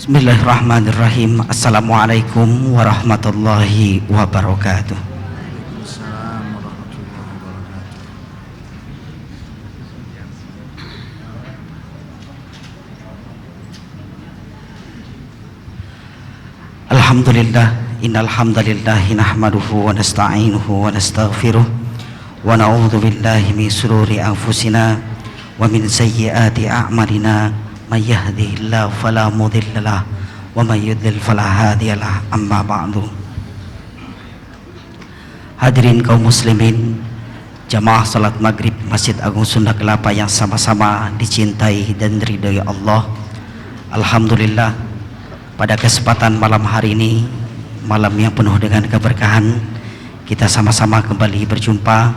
Bismillahirrahmanirrahim. Assalamualaikum warahmatullahi wabarakatuh. Waalaikumsalam warahmatullahi wabarakatuh. Alhamdulillah, innal hamdalillah nahmaduhu wa nasta'inuhu wa nastaghfiruh wa na'udzu billahi min shururi anfusina wa min sayyiati a'malina. May yahdihillahu fala mudhillalah wa may yudlil fala hadiyalah. Amma ba'du. Hadirin kaum muslimin, jamaah salat maghrib Masjid Agung Sunda Kelapa yang sama-sama dicintai dan diridhai Allah. Alhamdulillah, pada kesempatan malam hari ini, malam yang penuh dengan keberkahan, kita sama-sama kembali berjumpa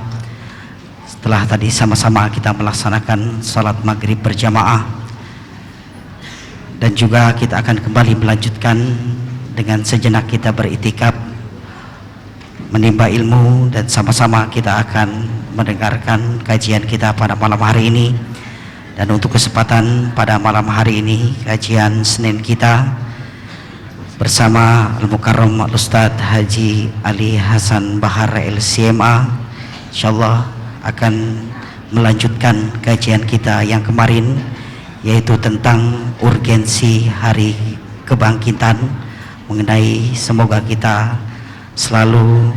setelah tadi sama-sama kita melaksanakan salat maghrib berjamaah. Dan juga kita akan kembali melanjutkan dengan sejenak kita beriktikaf, menimba ilmu, dan sama-sama kita akan mendengarkan kajian kita pada malam hari ini. Dan untuk kesempatan pada malam hari ini, kajian Senin kita bersama Al-Mukarram Ustadz Haji Ali Hasan Bahar LCMA, insyaallah akan melanjutkan kajian kita yang kemarin, yaitu tentang urgensi hari kebangkitan, mengenai semoga kita selalu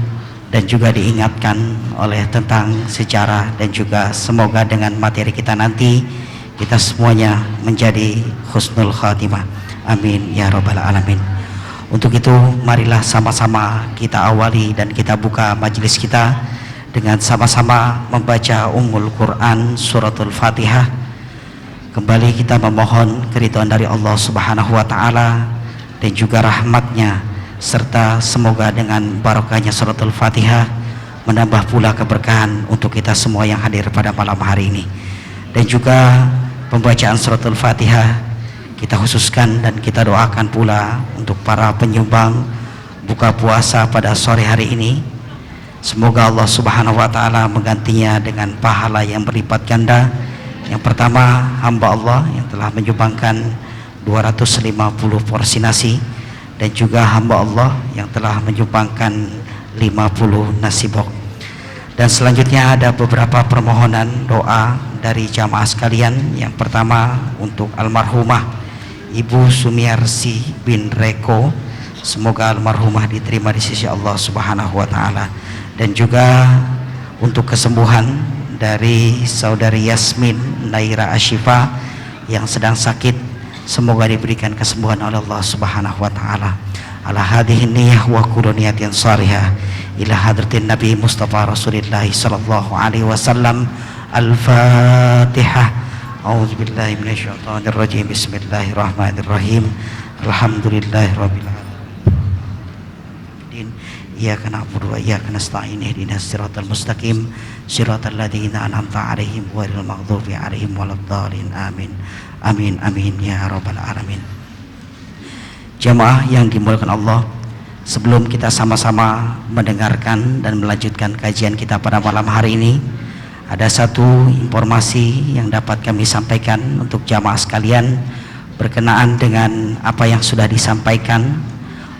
dan juga diingatkan oleh tentang sejarah, dan juga semoga dengan materi kita nanti kita semuanya menjadi husnul khatimah. Amin ya rabbal alamin. Untuk itu marilah sama-sama kita awali dan kita buka majelis kita dengan sama-sama membaca Ummul Quran Suratul Fatihah. Kembali kita memohon keridhaan dari Allah Subhanahu wa Ta'ala dan juga rahmatnya, serta semoga dengan barokahnya Suratul Fatihah menambah pula keberkahan untuk kita semua yang hadir pada malam hari ini. Dan juga pembacaan Suratul Fatihah kita khususkan dan kita doakan pula untuk para penyumbang buka puasa pada sore hari ini. Semoga Allah Subhanahu wa Ta'ala menggantinya dengan pahala yang berlipat ganda. Yang pertama, hamba Allah yang telah menyumbangkan 250 porsi nasi, dan juga hamba Allah yang telah menyumbangkan 50 nasi box. Dan selanjutnya ada beberapa permohonan doa dari jamaah sekalian. Yang pertama untuk almarhumah Ibu Sumiarsi bin Reko, semoga almarhumah diterima di sisi Allah Subhanahu wa Ta'ala. Dan juga untuk kesembuhan dari saudari Yasmin Naira Ashifa yang sedang sakit, semoga diberikan kesembuhan oleh Allah Subhanahu wa Ta'ala. Ala hadhihi niyyah wa kullu niyatin shalihah ila hadratin Nabi Mustafa Rasulillah sallallahu alaihi wasallam. Al-Fatihah. A'udzu billahi minasyaitonir rajim. Bismillahirrahmanirrahim. Alhamdulillahirabbil alamin. Iyyaka na'budu wa iyyaka nasta'in. Ihdinas siratal mustaqim, siratal ladzina an'amta 'alaihim ghairil maghdubi 'alaihim waladdallin. Amin. Amin amin ya rabbal alamin. Jamaah yang dimuliakan Allah, sebelum kita sama-sama mendengarkan dan melanjutkan kajian kita pada malam hari ini, ada satu informasi yang dapat kami sampaikan untuk jamaah sekalian berkenaan dengan apa yang sudah disampaikan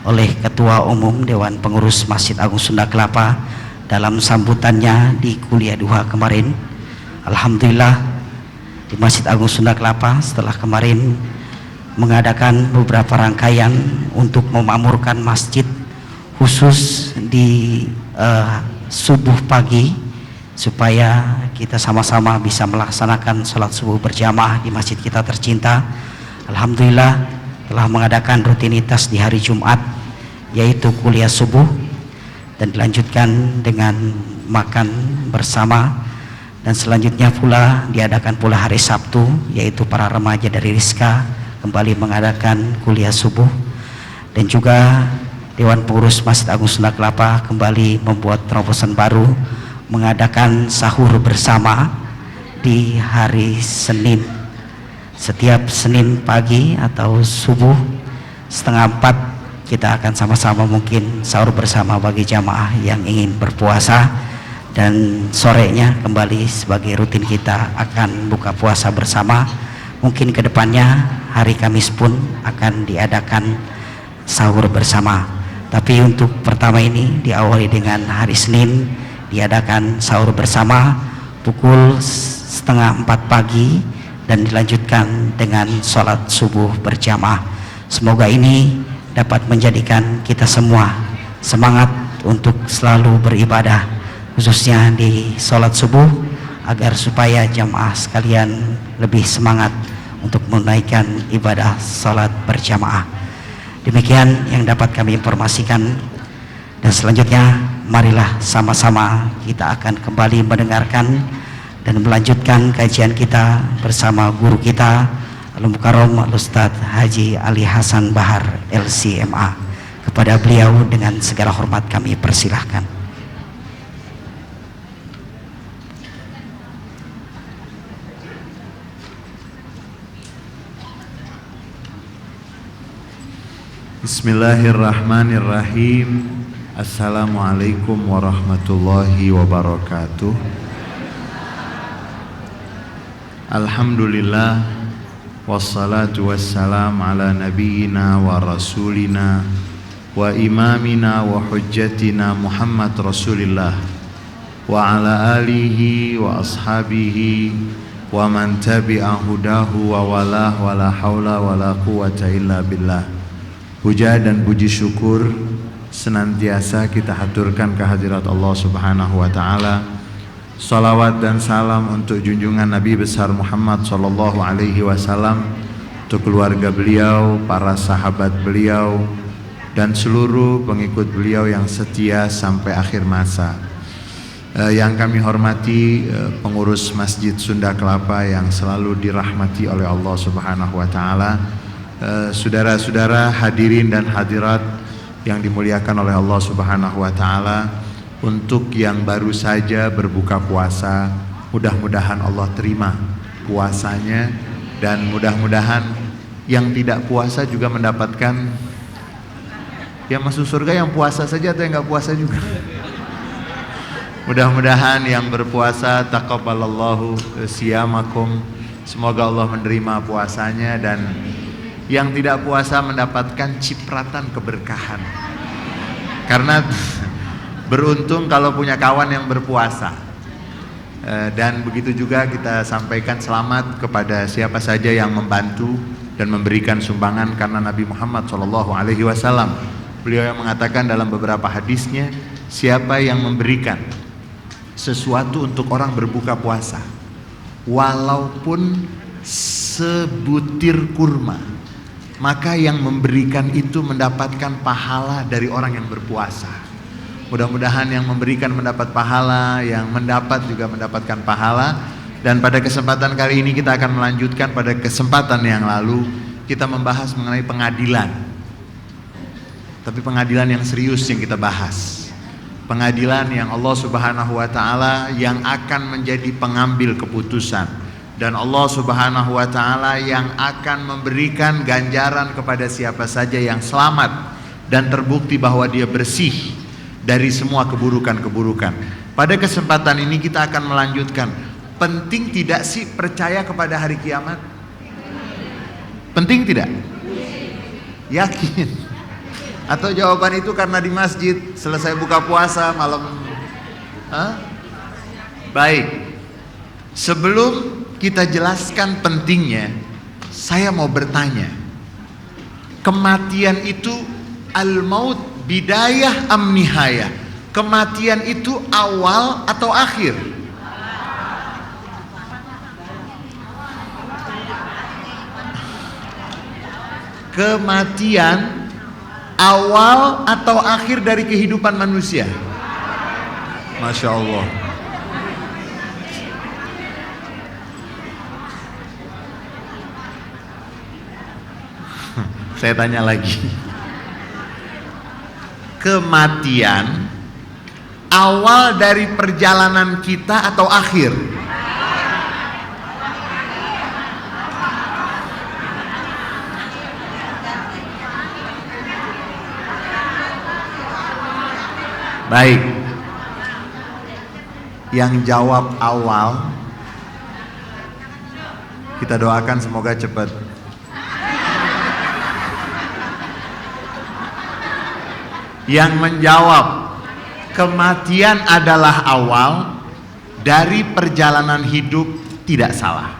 oleh Ketua Umum Dewan Pengurus Masjid Agung Sunda Kelapa dalam sambutannya di kuliah duha kemarin. Alhamdulillah, di Masjid Agung Sunda Kelapa setelah kemarin mengadakan beberapa rangkaian untuk memakmurkan masjid, khusus di subuh pagi, supaya kita sama-sama bisa melaksanakan sholat subuh berjamaah di masjid kita tercinta. Alhamdulillah telah mengadakan rutinitas di hari Jumat, yaitu kuliah subuh, dan dilanjutkan dengan makan bersama. Dan selanjutnya pula diadakan pula hari Sabtu, yaitu para remaja dari Rizka kembali mengadakan kuliah subuh. Dan juga Dewan Pengurus Masjid Agung Sunda Kelapa kembali membuat terobosan baru, mengadakan sahur bersama di hari Senin. Setiap Senin pagi atau subuh 3:30 kita akan sama-sama mungkin sahur bersama bagi jamaah yang ingin berpuasa, dan sorenya kembali sebagai rutin kita akan buka puasa bersama. Mungkin kedepannya hari Kamis pun akan diadakan sahur bersama. Tapi untuk pertama ini diawali dengan hari Senin diadakan sahur bersama pukul 3:30 pagi dan dilanjutkan dengan sholat subuh berjamaah. Semoga ini dapat menjadikan kita semua semangat untuk selalu beribadah, khususnya di sholat subuh, agar supaya jamaah sekalian lebih semangat untuk menunaikan ibadah sholat berjamaah. Demikian yang dapat kami informasikan, dan selanjutnya marilah sama-sama kita akan kembali mendengarkan dan melanjutkan kajian kita bersama guru kita Al-Mukarram Al-Ustadz Haji Ali Hasan Bahar LCMA. Kepada beliau dengan segala hormat kami persilahkan. Bismillahirrahmanirrahim. Assalamualaikum warahmatullahi wabarakatuh. Alhamdulillah, wassalatu wassalam ala nabiyyina wa rasulina wa imamina wa hujjatina Muhammad Rasulillah wa ala alihi wa ashabihi wa man tabi'a hudahu wa walah wa la hawla wa la quwata illa billah. Puja dan puji syukur senantiasa kita haturkan kehadirat Allah Subhanahu wa ta'ala. Salawat dan salam untuk junjungan Nabi besar Muhammad sallallahu alaihi wasallam, untuk keluarga beliau, para sahabat beliau, dan seluruh pengikut beliau yang setia sampai akhir masa. Yang kami hormati pengurus Masjid Sunda Kelapa yang selalu dirahmati oleh Allah Subhanahu wa ta'ala, saudara-saudara hadirin dan hadirat yang dimuliakan oleh Allah Subhanahu wa ta'ala. Untuk yang baru saja berbuka puasa, mudah-mudahan Allah terima puasanya, dan mudah-mudahan yang tidak puasa juga mendapatkan, yang masuk surga yang puasa saja atau yang nggak puasa juga. Mudah-mudahan yang berpuasa taqabbalallahu siyamakum, semoga Allah menerima puasanya, dan yang tidak puasa mendapatkan cipratan keberkahan. Karena beruntung kalau punya kawan yang berpuasa. Dan begitu juga kita sampaikan selamat kepada siapa saja yang membantu dan memberikan sumbangan, karena Nabi Muhammad SAW, beliau yang mengatakan dalam beberapa hadisnya, siapa yang memberikan sesuatu untuk orang berbuka puasa, walaupun sebutir kurma, maka yang memberikan itu mendapatkan pahala dari orang yang berpuasa. Mudah-mudahan yang memberikan mendapat pahala, yang mendapat juga mendapatkan pahala. Dan pada kesempatan kali ini kita akan melanjutkan pada kesempatan yang lalu kita membahas mengenai pengadilan. Tapi pengadilan yang serius yang kita bahas. Pengadilan yang Allah Subhanahu wa ta'ala yang akan menjadi pengambil keputusan. Dan Allah Subhanahu wa ta'ala yang akan memberikan ganjaran kepada siapa saja yang selamat dan terbukti bahwa dia bersih dari semua keburukan-keburukan. Pada kesempatan ini kita akan melanjutkan, penting tidak sih percaya kepada hari kiamat? Penting tidak? Yakin? Atau jawaban itu karena di masjid selesai buka puasa malam? Baik, sebelum kita jelaskan pentingnya, saya mau bertanya, kematian itu al-maut bidayah am nihayah? Kematian itu awal atau akhir? Kematian awal atau akhir dari kehidupan manusia? Masya Allah. Saya tanya lagi, kematian awal dari perjalanan kita atau akhir? Baik, yang jawab awal, kita doakan semoga cepat Yang menjawab, kematian adalah awal dari perjalanan hidup, tidak salah.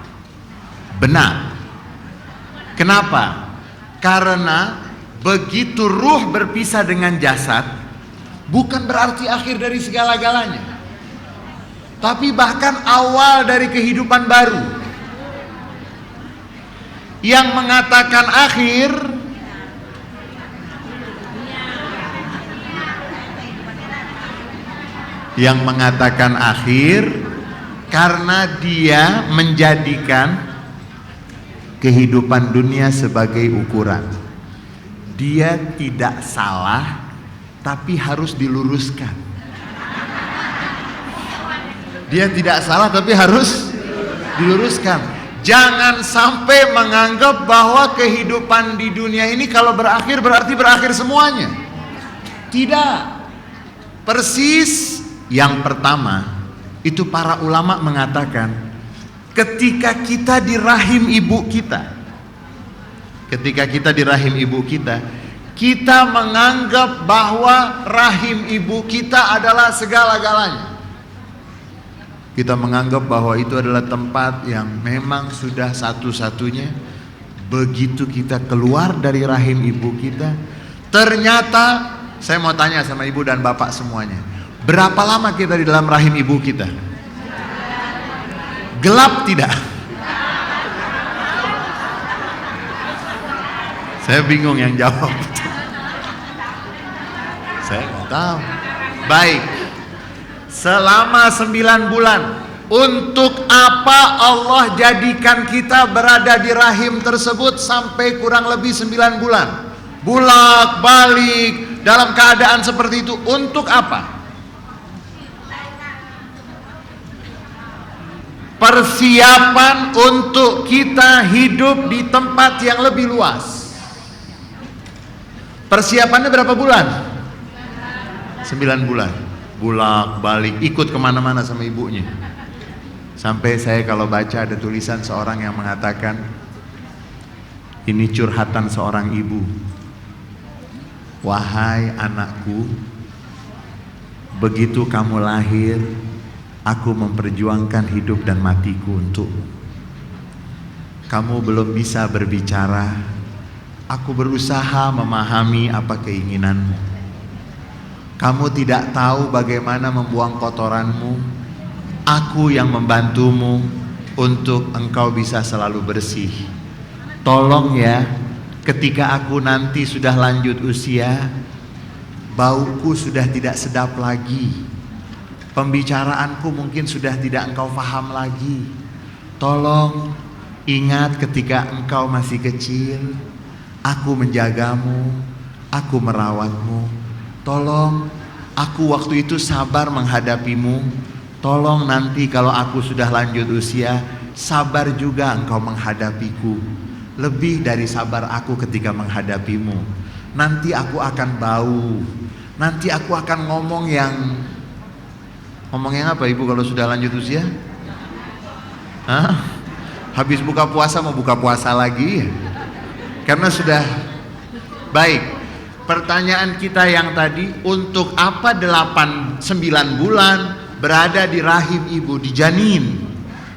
Benar. Kenapa? Karena begitu ruh berpisah dengan jasad, bukan berarti akhir dari segala-galanya, tapi bahkan awal dari kehidupan baru. Yang mengatakan akhir, karena dia menjadikan kehidupan dunia sebagai ukuran. Dia tidak salah, tapi harus diluruskan. Dia tidak salah, tapi harus diluruskan. Jangan sampai menganggap bahwa kehidupan di dunia ini kalau berakhir berarti berakhir semuanya. Tidak. Persis yang pertama itu para ulama mengatakan, ketika kita di rahim ibu kita, kita menganggap bahwa rahim ibu kita adalah segala-galanya. Kita menganggap bahwa itu adalah tempat yang memang sudah satu-satunya. Begitu kita keluar dari rahim ibu kita, ternyata, saya mau tanya sama ibu dan bapak semuanya, berapa lama kita di dalam rahim ibu kita? Gelap tidak? Saya bingung yang jawab. Saya nggak tahu. Baik. Selama 9 bulan, untuk apa Allah jadikan kita berada di rahim tersebut sampai kurang lebih 9 bulan? Bulak balik dalam keadaan seperti itu, untuk apa? Persiapan untuk kita hidup di tempat yang lebih luas. Persiapannya berapa bulan? 9 bulan. Bulak balik, ikut kemana-mana sama ibunya. Sampai saya kalau baca ada tulisan seorang yang mengatakan, ini curhatan seorang ibu. Wahai anakku, begitu kamu lahir, aku memperjuangkan hidup dan matiku untukmu. Kamu belum bisa berbicara, aku berusaha memahami apa keinginanmu. Kamu tidak tahu bagaimana membuang kotoranmu, aku yang membantumu untuk engkau bisa selalu bersih. Tolong ya, ketika aku nanti sudah lanjut usia, bauku sudah tidak sedap lagi, pembicaraanku mungkin sudah tidak engkau paham lagi. Tolong ingat ketika engkau masih kecil, aku menjagamu, aku merawatmu. Tolong aku waktu itu sabar menghadapimu. Tolong nanti kalau aku sudah lanjut usia, sabar juga engkau menghadapiku. Lebih dari sabar aku ketika menghadapimu. Nanti aku akan bau. Nanti aku akan ngomong yang apa ibu kalau sudah lanjut usia? Hah? Habis buka puasa mau buka puasa lagi? Karena sudah baik. Pertanyaan kita yang tadi, untuk apa 9 bulan berada di rahim ibu, di janin?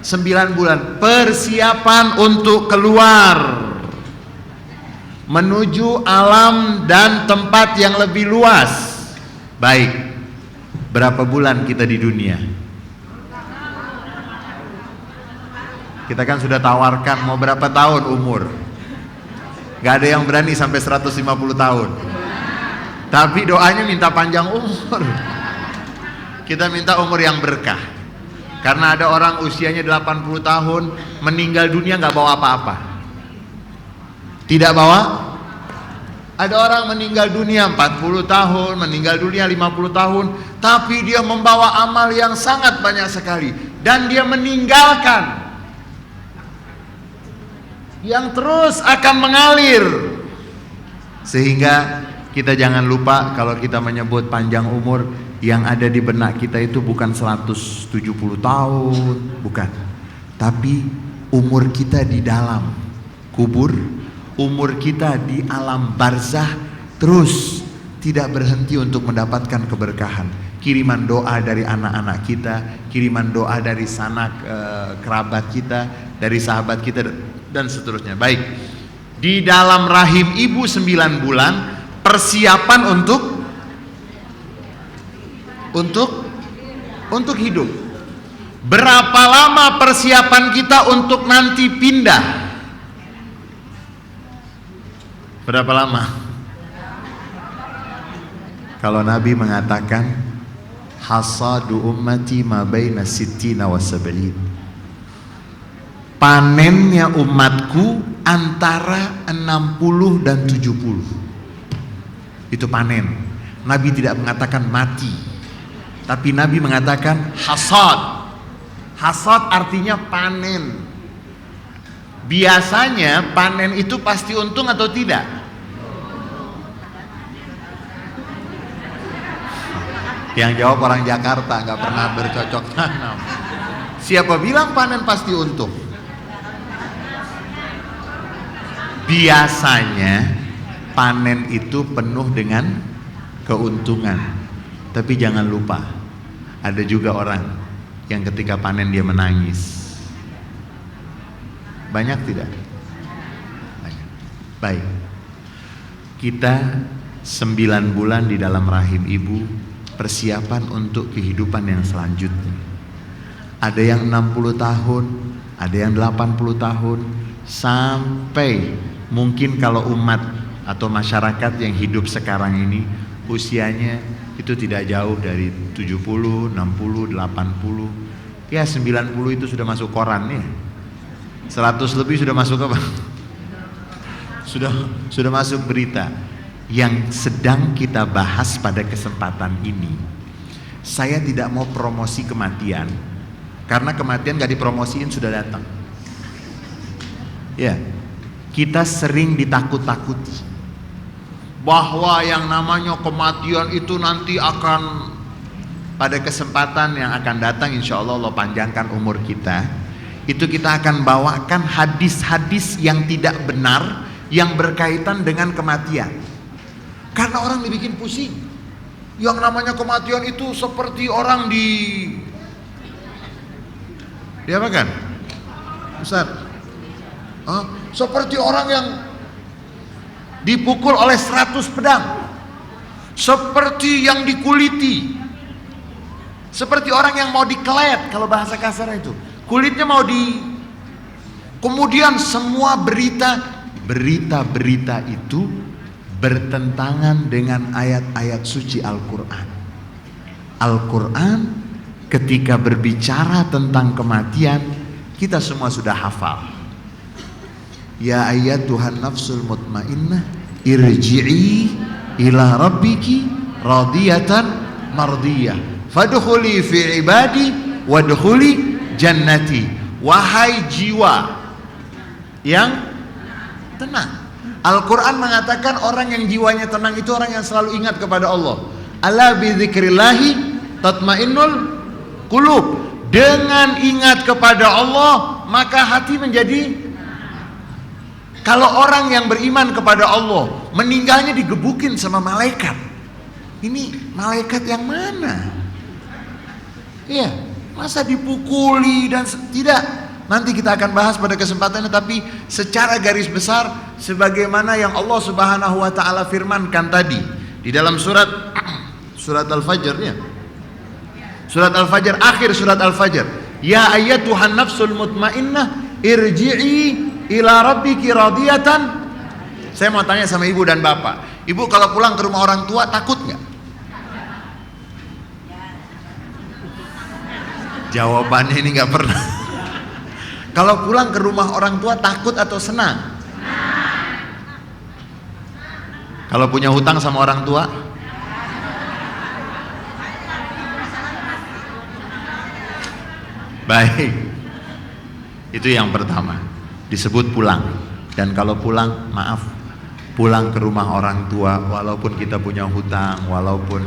9 bulan persiapan untuk keluar menuju alam dan tempat yang lebih luas. Baik, berapa bulan kita di dunia? Kita kan sudah tawarkan mau berapa tahun umur. Gak ada yang berani sampai 150 tahun. Tapi doanya minta panjang umur. Kita minta umur yang berkah. Karena ada orang usianya 80 tahun meninggal dunia gak bawa apa-apa. Tidak bawa. Ada orang meninggal dunia 40 tahun, meninggal dunia 50 tahun, tapi dia membawa amal yang sangat banyak sekali. Dan dia meninggalkan yang terus akan mengalir. Sehingga kita jangan lupa kalau kita menyebut panjang umur, yang ada di benak kita itu bukan 170 tahun, bukan. Tapi umur kita di dalam kubur, umur kita di alam barzah terus tidak berhenti untuk mendapatkan keberkahan. Kiriman doa dari anak-anak kita, kiriman doa dari sanak kerabat kita, dari sahabat kita, dan seterusnya. Baik, di dalam rahim ibu 9 bulan persiapan untuk hidup. Berapa lama persiapan kita untuk nanti pindah? Berapa lama? Kalau Nabi mengatakan hasadu ummati ma baina sittina wa sab'in, panennya umatku antara 60 dan 70. Itu panen. Nabi tidak mengatakan mati, tapi Nabi mengatakan hasad. Hasad artinya panen. Biasanya panen itu pasti untung atau tidak? Yang jawab orang Jakarta, nggak pernah bercocok tanam. Siapa bilang panen pasti untung? Biasanya panen itu penuh dengan keuntungan. Tapi jangan lupa, ada juga orang yang ketika panen dia menangis. Banyak tidak? Banyak. Baik. Kita 9 bulan di dalam rahim ibu, persiapan untuk kehidupan yang selanjutnya. Ada yang 60 tahun, ada yang 80 tahun, sampai mungkin kalau umat atau masyarakat yang hidup sekarang ini usianya itu tidak jauh dari 70, 60, 80. Ya 90 itu sudah masuk koran ya. 100 lebih sudah masuk apa? Sudah masuk berita. Yang sedang kita bahas pada kesempatan ini, saya tidak mau promosi kematian, karena kematian gak dipromosiin sudah datang. Ya, kita sering ditakut-takuti bahwa yang namanya kematian itu nanti akan, pada kesempatan yang akan datang, insya Allah Allah panjangkan umur kita, itu kita akan bawakan hadis-hadis yang tidak benar yang berkaitan dengan kematian. Karena orang dibikin pusing. Yang namanya kematian itu seperti orang apa kan? Ustaz, seperti orang yang dipukul oleh 100 pedang, seperti yang dikuliti, seperti orang yang mau dikelet, kalau bahasa kasar itu kulitnya mau kemudian semua berita itu bertentangan dengan ayat-ayat suci Al-Quran. Al-Quran ketika berbicara tentang kematian, kita semua sudah hafal. Ya ayyatuhan nafsul mutmainnah irji'i ila rabbiki radiyatan mardiyah fadkhuli fi ibadi wadkhuli jannati. Wahai jiwa yang tenang, Al-Quran mengatakan orang yang jiwanya tenang itu orang yang selalu ingat kepada Allah. Ala bi dzikrillahi tatmainnul qulub. Dengan ingat kepada Allah maka hati menjadi. Kalau orang yang beriman kepada Allah meninggalnya digebukin sama malaikat, ini malaikat yang mana? Iya, masa dipukuli dan tidak. Nanti kita akan bahas pada kesempatannya, tapi secara garis besar sebagaimana yang Allah Subhanahu wa taala firmankan tadi di dalam surat Al-Fajr ya. Surat Al-Fajr, akhir surat Al-Fajr. Ya ayyatuhan nafsul mutmainnah irji'i ila rabbiki radiyatan. Saya mau tanya sama ibu dan bapak. Ibu kalau pulang ke rumah orang tua takut nggak? Jawabannya ini nggak pernah. Kalau pulang ke rumah orang tua takut atau senang? Kalau punya hutang sama orang tua? Baik. Itu yang pertama, disebut pulang. Dan kalau pulang, maaf, pulang ke rumah orang tua walaupun kita punya hutang, walaupun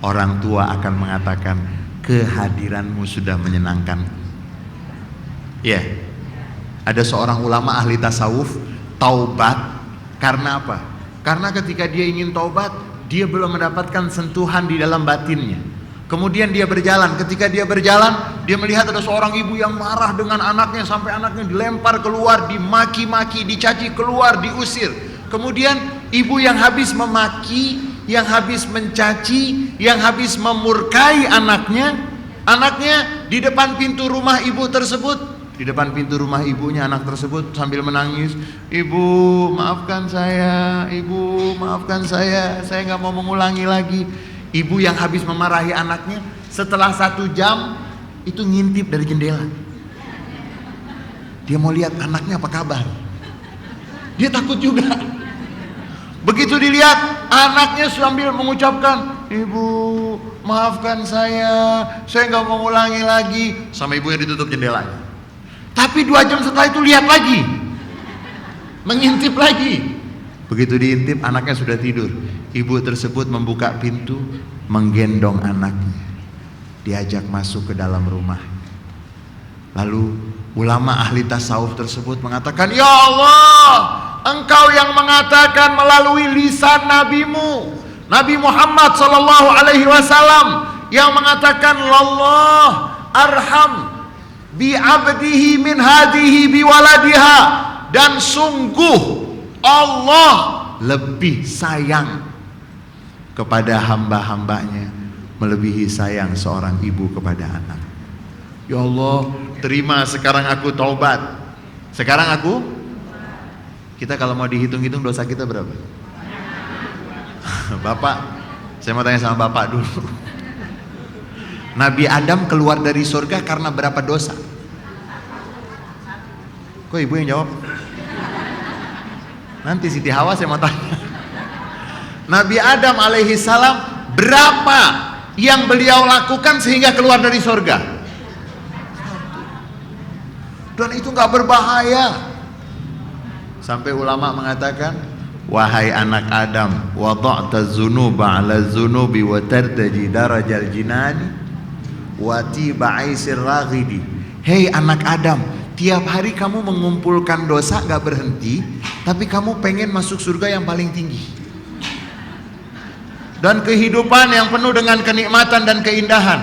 orang tua akan mengatakan kehadiranmu sudah menyenangkan. Ya. Ada seorang ulama ahli tasawuf taubat karena apa? Karena ketika dia ingin taubat, dia belum mendapatkan sentuhan di dalam batinnya. Kemudian dia berjalan, ketika dia berjalan, dia melihat ada seorang ibu yang marah dengan anaknya, sampai anaknya dilempar keluar, dimaki-maki, dicaci keluar, diusir. Kemudian ibu yang habis memaki, yang habis mencaci, yang habis memurkai anaknya di depan pintu rumah ibu tersebut. Di depan pintu rumah ibunya, anak tersebut sambil menangis, "Ibu, maafkan saya, ibu, maafkan saya nggak mau mengulangi lagi." Ibu yang habis memarahi anaknya, setelah 1 jam itu ngintip dari jendela. Dia mau lihat anaknya apa kabar. Dia takut juga. Begitu dilihat, anaknya sambil mengucapkan, "Ibu, maafkan saya nggak mau mengulangi lagi." Sama ibunya ditutup jendelanya. Tapi 2 jam setelah itu lihat lagi, mengintip lagi. Begitu diintip, anaknya sudah tidur. Ibu tersebut membuka pintu, menggendong anaknya, diajak masuk ke dalam rumah. Lalu ulama ahli tasawuf tersebut mengatakan, "Ya Allah, Engkau yang mengatakan melalui lisan nabimu, Nabi Muhammad sallallahu alaihi wasallam, yang mengatakan, 'Allah arham bi abdihi min hadihi bi waladiha,' dan sungguh Allah lebih sayang kepada hamba-hambanya melebihi sayang seorang ibu kepada anak." Ya Allah, terima sekarang aku taubat. Sekarang kita kalau mau dihitung-hitung dosa kita berapa? Bapak, saya mau tanya sama Bapak dulu. Nabi Adam keluar dari surga karena berapa dosa? Kok ibu yang jawab? Nanti Siti Hawa saya mau tanya. Nabi Adam alaihi salam berapa yang beliau lakukan sehingga keluar dari surga? Dan itu gak berbahaya. Sampai ulama mengatakan, "Wahai anak Adam, wada'ta dzunuba 'ala dzunubi wa tartaji darajal jinani wa tiba aisir raghidi." Hei anak Adam, tiap hari kamu mengumpulkan dosa gak berhenti, tapi kamu pengen masuk surga yang paling tinggi dan kehidupan yang penuh dengan kenikmatan dan keindahan.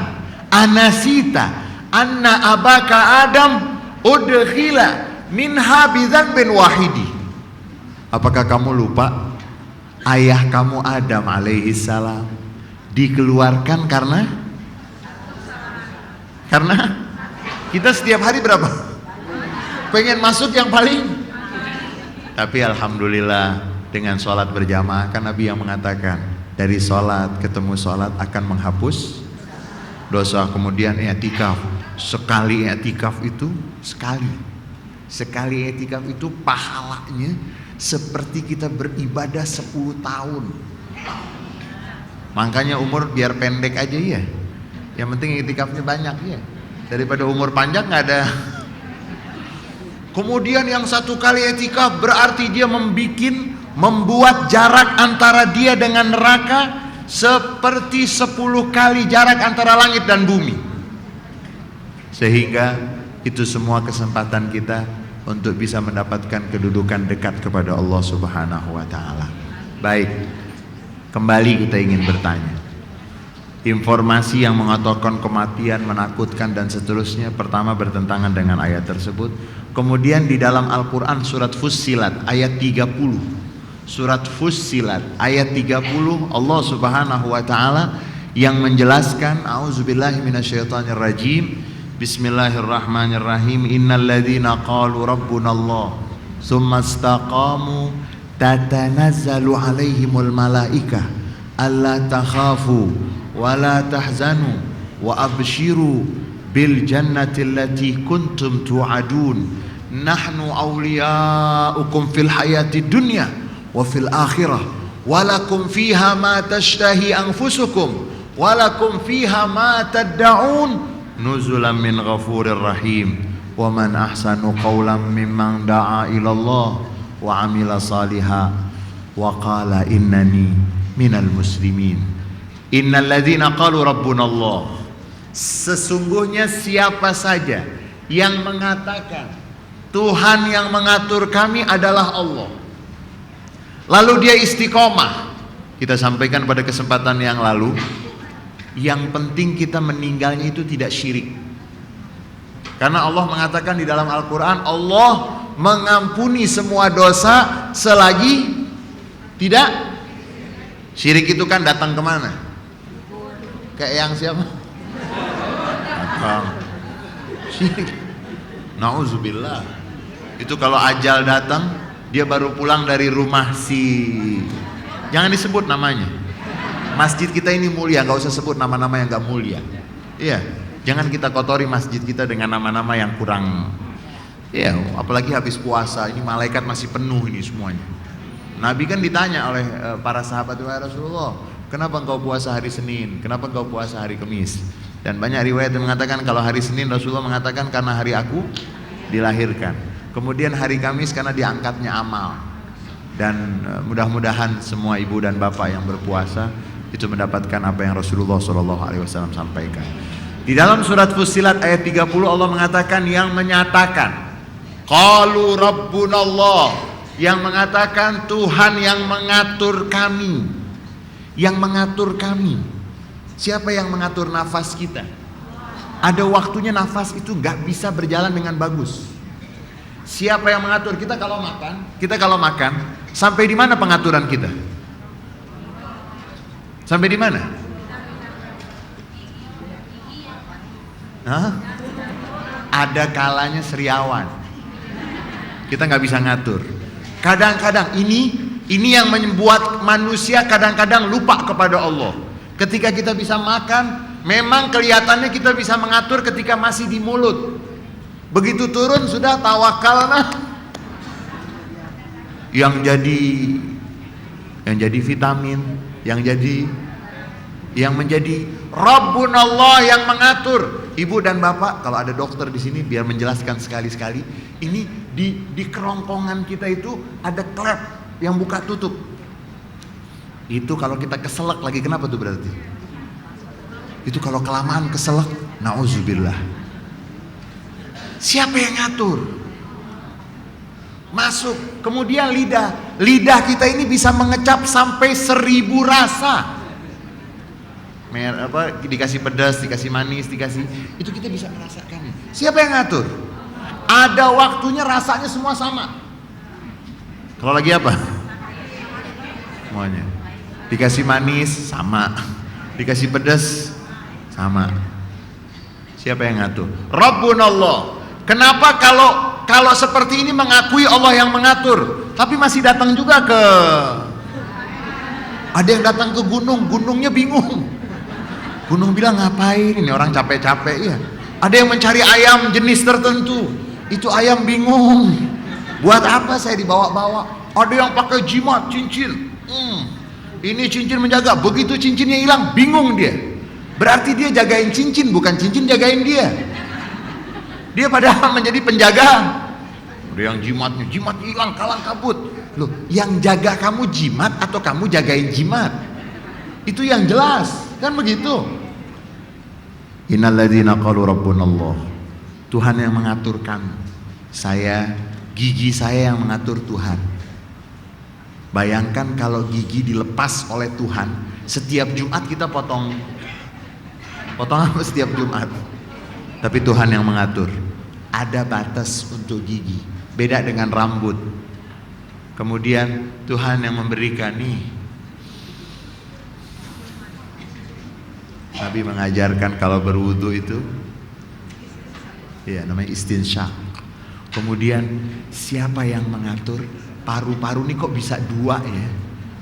Anasita anna abaka Adam udkhila minha bidzanbin wahidi. Apakah kamu lupa ayah kamu Adam alaihi salam dikeluarkan karena kita setiap hari berapa? Pengen masuk yang paling. Tapi alhamdulillah dengan sholat berjamaah, kan Nabi yang mengatakan dari sholat ketemu sholat akan menghapus dosa. Kemudian i'tikaf, sekali i'tikaf itu sekali i'tikaf itu pahalanya seperti kita beribadah 10 tahun. Makanya umur biar pendek aja ya, yang penting i'tikafnya banyak ya, daripada umur panjang nggak ada. Kemudian yang 1 kali i'tikaf berarti dia membuat jarak antara dia dengan neraka seperti 10 kali jarak antara langit dan bumi. Sehingga itu semua kesempatan kita untuk bisa mendapatkan kedudukan dekat kepada Allah Subhanahu wa taala. Baik, kembali kita ingin bertanya. Informasi yang mengatakan kematian, menakutkan dan seterusnya, pertama bertentangan dengan ayat tersebut. Kemudian di dalam Al-Qur'an surat Fussilat ayat 30. Surat Fussilat ayat 30 Allah Subhanahu wa taala yang menjelaskan, auzubillahi minasyaitonirrajim. Bismillahirrahmanirrahim. Innalladzina qalu rabbunallah tsumma istaqamu tatanazzalu alaihimul malaikah alla takhafu wa la tahzanu wa abshiru bil jannati allati kuntum tu'adun nahnu awliya'ukum fil hayati dunya wa fil akhirah walakum fiha ma tashtahi anfusukum walakum fiha ma tad'un nuzulan min ghafurir rahim wa man ahsanu qawlan mimman da'a ilallah wa amila saliha wa qala innani minal muslimin. Innal ladzina qalu rabbunallah, sesungguhnya siapa saja yang mengatakan Tuhan yang mengatur kami adalah Allah, lalu dia istiqomah kita sampaikan pada kesempatan yang lalu, yang penting kita meninggalnya itu tidak syirik. Karena Allah mengatakan di dalam Al-Quran, Allah mengampuni semua dosa selagi tidak syirik. Itu kan datang kemana? Kayak yang siapa? Datang syirik. Nauzubillah. Itu kalau ajal datang, dia baru pulang dari rumah jangan disebut namanya. Masjid kita ini mulia, nggak usah sebut nama-nama yang nggak mulia. Iya, jangan kita kotori masjid kita dengan nama-nama yang kurang. Iya, apalagi habis puasa, ini malaikat masih penuh ini semuanya. Nabi kan ditanya oleh para sahabat, "Wahai Rasulullah, kenapa engkau puasa hari Senin? Kenapa engkau puasa hari Kamis?" Dan banyak riwayat yang mengatakan kalau hari Senin Rasulullah mengatakan karena hari aku dilahirkan. Kemudian hari Kamis karena diangkatnya amal. Dan mudah-mudahan semua ibu dan bapak yang berpuasa itu mendapatkan apa yang Rasulullah SAW sampaikan. Di dalam surat Fussilat ayat 30 Allah mengatakan yang menyatakan qalu rabbunallah, yang mengatakan Tuhan yang mengatur kami. Yang mengatur kami. Siapa yang mengatur nafas kita? Ada waktunya nafas itu gak bisa berjalan dengan bagus. Siapa yang mengatur? Kita kalau makan, sampai di mana pengaturan kita? Sampai di mana? Hah? Ada kalanya seriawan. Kita nggak bisa ngatur. Kadang-kadang ini yang membuat manusia kadang-kadang lupa kepada Allah. Ketika kita bisa makan, memang kelihatannya kita bisa mengatur ketika masih di mulut. Begitu turun sudah tawakal nah. Yang jadi vitamin, yang menjadi Rabbunallah yang mengatur. Ibu dan bapak, kalau ada dokter di sini biar menjelaskan sekali-sekali, ini di kerongkongan kita itu ada klep yang buka tutup. Itu kalau kita keselak lagi, kenapa tuh berarti? Itu kalau kelamaan keselak, nauzubillah. Siapa yang ngatur? Masuk. Kemudian lidah kita ini bisa mengecap sampai 1000 rasa. Dikasih pedas, dikasih manis, itu kita bisa merasakannya. Siapa yang ngatur? Ada waktunya rasanya semua sama. Kalau lagi apa? Semuanya. Dikasih manis sama, dikasih pedas sama. Siapa yang ngatur? Rabbunallah. Kenapa kalau seperti ini mengakui Allah yang mengatur, tapi masih datang juga ada yang datang ke gunungnya bingung. Gunung bilang ngapain ini orang capek-capek ya. Ada yang mencari ayam jenis tertentu, itu ayam bingung. Buat apa saya dibawa-bawa? Ada yang pakai jimat cincin. Ini cincin menjaga, begitu cincinnya hilang bingung dia. Berarti dia jagain cincin, bukan cincin jagain dia. Dia padahal menjadi penjaga. Ada yang jimat hilang, kalang kabut. Loh, yang jaga kamu jimat atau kamu jagain jimat? Itu yang jelas, kan begitu. Innalladzina qalu rabbunallah. Tuhan yang mengatur kami. Gigi saya yang mengatur Tuhan. Bayangkan kalau gigi dilepas oleh Tuhan, setiap Jumat kita potong apa setiap Jumat? Tapi Tuhan yang mengatur. Ada batas untuk gigi. Beda dengan rambut. Kemudian Tuhan yang memberikan nih. Nabi mengajarkan kalau berwudu itu namanya istinsyaq. Kemudian siapa yang mengatur paru-paru ini kok bisa 2 ya?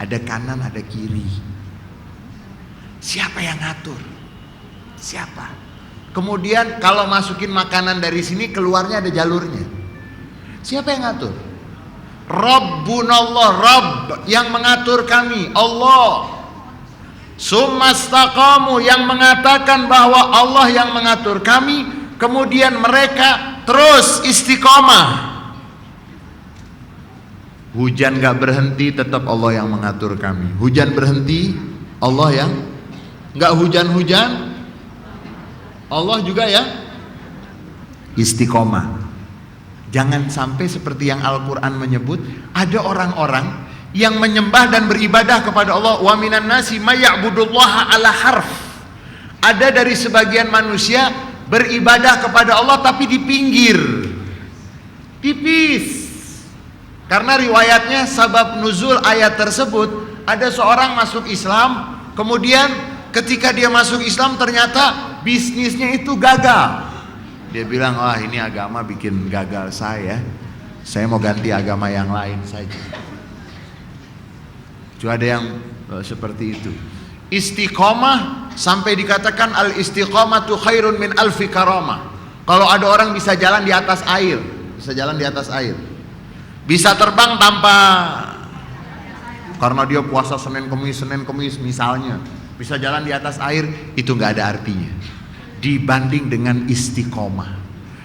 Ada kanan, ada kiri. Siapa yang ngatur? Siapa? Kemudian kalau masukin makanan dari sini keluarnya ada jalurnya. Siapa yang ngatur? Rabbunallah, Rabb yang mengatur kami, Allah. Summastaqamu yang mengatakan bahwa Allah yang mengatur kami, kemudian mereka terus istiqomah. Hujan gak berhenti, tetap Allah yang mengatur kami. Hujan berhenti, Allah yang gak hujan-hujan, Allah juga ya istiqomah. Jangan sampai seperti yang Al-Quran menyebut, ada orang-orang yang menyembah dan beribadah kepada Allah. Wa minan nasi may ya'budullaha ala harf. Ada dari sebagian manusia beribadah kepada Allah tapi di pinggir, tipis. Karena riwayatnya sabab nuzul ayat tersebut, ada seorang masuk Islam, kemudian ketika dia masuk Islam ternyata bisnisnya itu gagal. Dia bilang, wah ini agama bikin gagal saya mau ganti agama yang lain saja. Cuma ada yang seperti itu. Istiqomah sampai dikatakan al istiqomatu khairun min alfi karamah. Kalau ada orang bisa jalan di atas air, bisa terbang tanpa, karena dia puasa Senin Kemis misalnya, bisa jalan di atas air, itu nggak ada artinya dibanding dengan istiqomah.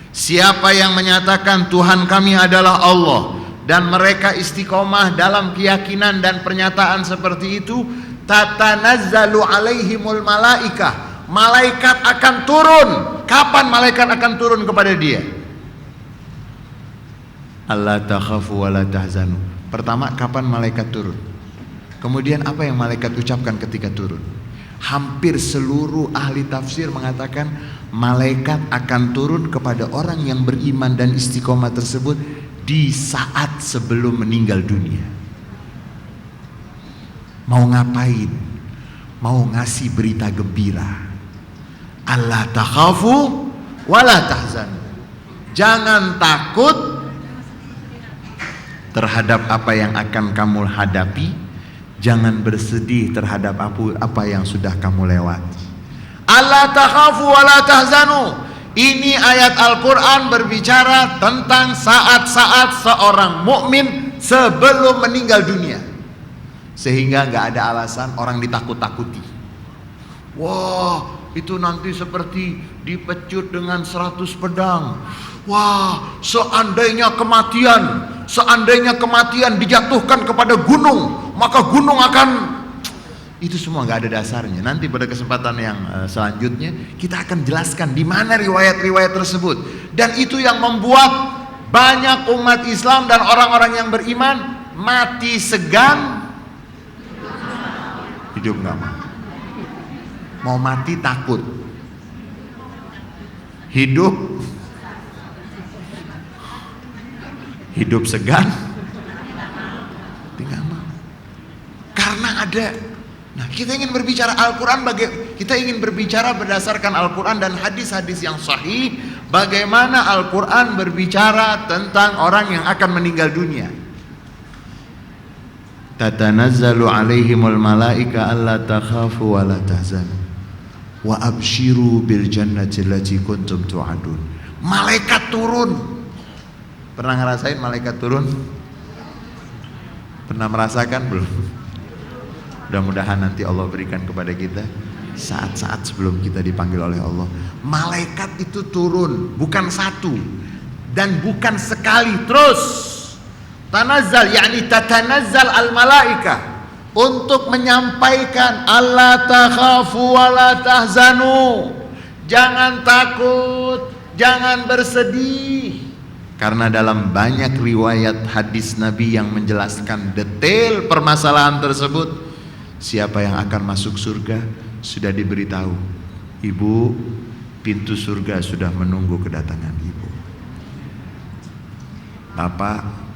Siapa yang menyatakan Tuhan kami adalah Allah dan mereka istiqomah dalam keyakinan dan pernyataan seperti itu, tatanazzalu alaihimul malaikah, malaikat akan turun. Kapan malaikat akan turun kepada dia? Allah takhafu wa la tahzanu. Pertama, kapan malaikat turun? Kemudian apa yang malaikat ucapkan ketika turun? Hampir seluruh ahli tafsir mengatakan malaikat akan turun kepada orang yang beriman dan istiqomah tersebut di saat sebelum meninggal dunia. Mau ngapain? Mau ngasih berita gembira. Allah takhafu wa la tahzanu. Jangan takut terhadap apa yang akan kamu hadapi. Jangan bersedih terhadap apa yang sudah kamu lewati. Allah takhafu wa la tahzanu. Ini ayat Al-Quran berbicara tentang saat-saat seorang mukmin sebelum meninggal dunia, sehingga nggak ada alasan orang ditakut-takuti. Wah, itu nanti seperti dipecut dengan 100 pedang. Wah, seandainya kematian dijatuhkan kepada gunung, maka gunung akan, itu semua nggak ada dasarnya. Nanti pada kesempatan yang selanjutnya kita akan jelaskan di mana riwayat-riwayat tersebut. Dan itu yang membuat banyak umat Islam dan orang-orang yang beriman mati segan, hidup nggak mau. Mau mati takut, hidup segan, tidak mau. Karena ada. Nah, kita ingin berbicara Al-Quran, kita ingin berbicara berdasarkan Al-Quran dan hadis-hadis yang sahih. Bagaimana Al-Quran berbicara tentang orang yang akan meninggal dunia. Tatanazzalu alaihimul malaika alla takhafu wa la tahzanu wa abshiru bil jannati allati kuntum tu'adun. Malaikat turun. Pernah ngerasain malaikat turun? Pernah merasakan belum? Mudah-mudahan nanti Allah berikan kepada kita saat-saat sebelum kita dipanggil oleh Allah. Malaikat itu turun, bukan satu dan bukan sekali, terus. Tanazzal, yakni tatanazzal al-malaika, untuk menyampaikan Allah takhafu wa la tahzanu. Jangan takut, jangan bersedih. Karena dalam banyak riwayat hadis Nabi yang menjelaskan detail permasalahan tersebut, siapa yang akan masuk surga sudah diberitahu, ibu, pintu surga sudah menunggu kedatangan ibu.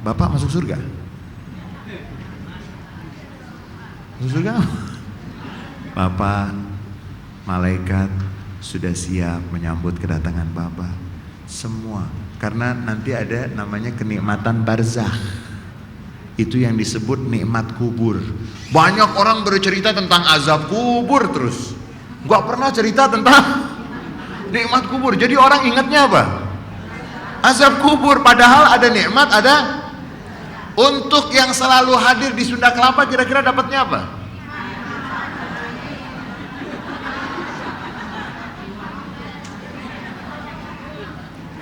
Bapak masuk surga? Masuk surga? Bapak, malaikat sudah siap menyambut kedatangan Bapak. Semua, karena nanti ada namanya kenikmatan barzakh. Itu yang disebut nikmat kubur. Banyak orang bercerita tentang azab kubur terus, gak pernah cerita tentang nikmat kubur. Jadi orang ingatnya apa? Azab kubur. Padahal ada nikmat, ada. Untuk yang selalu hadir di Sunda Kelapa, kira-kira dapatnya apa?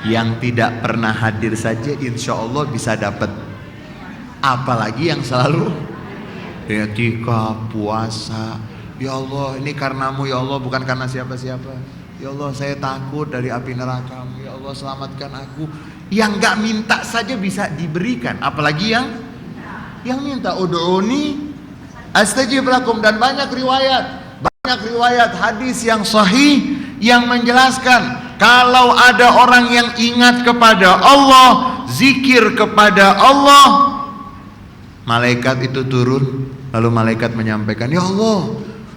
Yang tidak pernah hadir saja insya Allah bisa dapat. Apalagi yang selalu etika, puasa. Ya Allah, ini karenamu ya Allah, bukan karena siapa-siapa. Ya Allah, saya takut dari api neraka. Ya Allah, selamatkan aku. Yang gak minta saja bisa diberikan, apalagi yang yang minta ud'uni astajib lakum. Dan banyak riwayat hadis yang sahih yang menjelaskan kalau ada orang yang ingat kepada Allah, zikir kepada Allah, malaikat itu turun, lalu malaikat menyampaikan, ya Allah,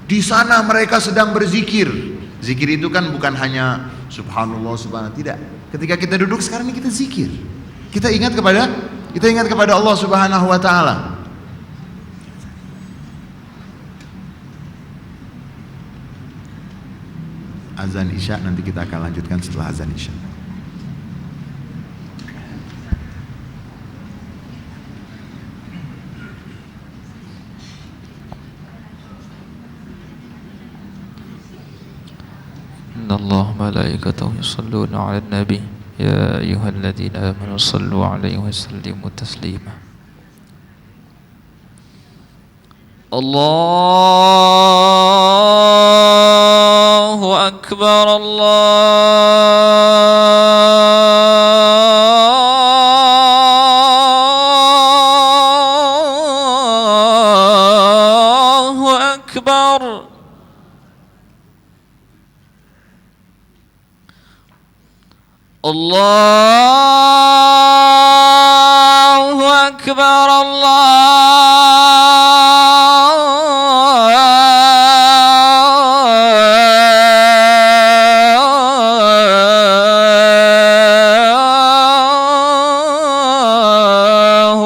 di sana mereka sedang berzikir. Zikir itu kan bukan hanya subhanallah, subhanallah, tidak. Ketika kita duduk sekarang ini kita zikir. Kita ingat kepada Allah Subhanahu wa taala. Azan Isya nanti kita akan lanjutkan setelah azan Isya. Innallaha malaikatahu yusholluna 'alan nabi ya ayyuhalladzina amanu shallu 'alaihi wa sallimu taslima. Allahu akbar, Allahu akbar. Allahu akbar, Allahu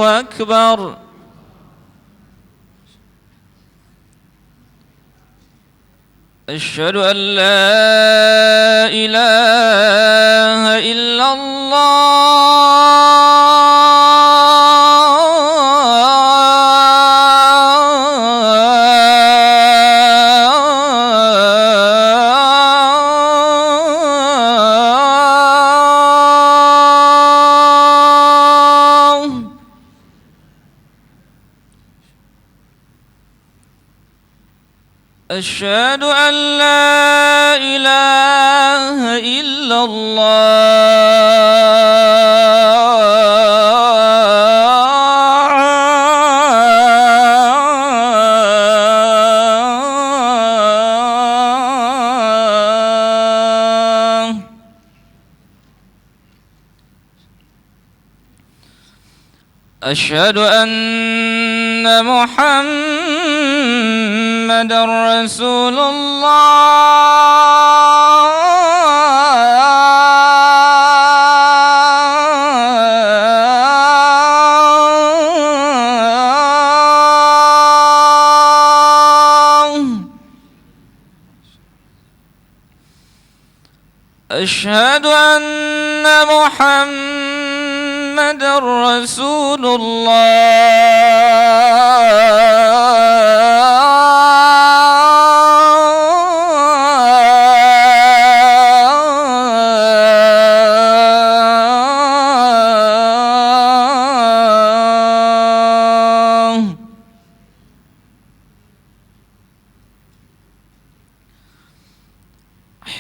akbar. Asyhadu an la ilaha illallah. Asyhadu an la ilaha illallah. Asyhadu anna Muhammadar Rasulullah. Asyhadu anna Muhammadar Rasulullah.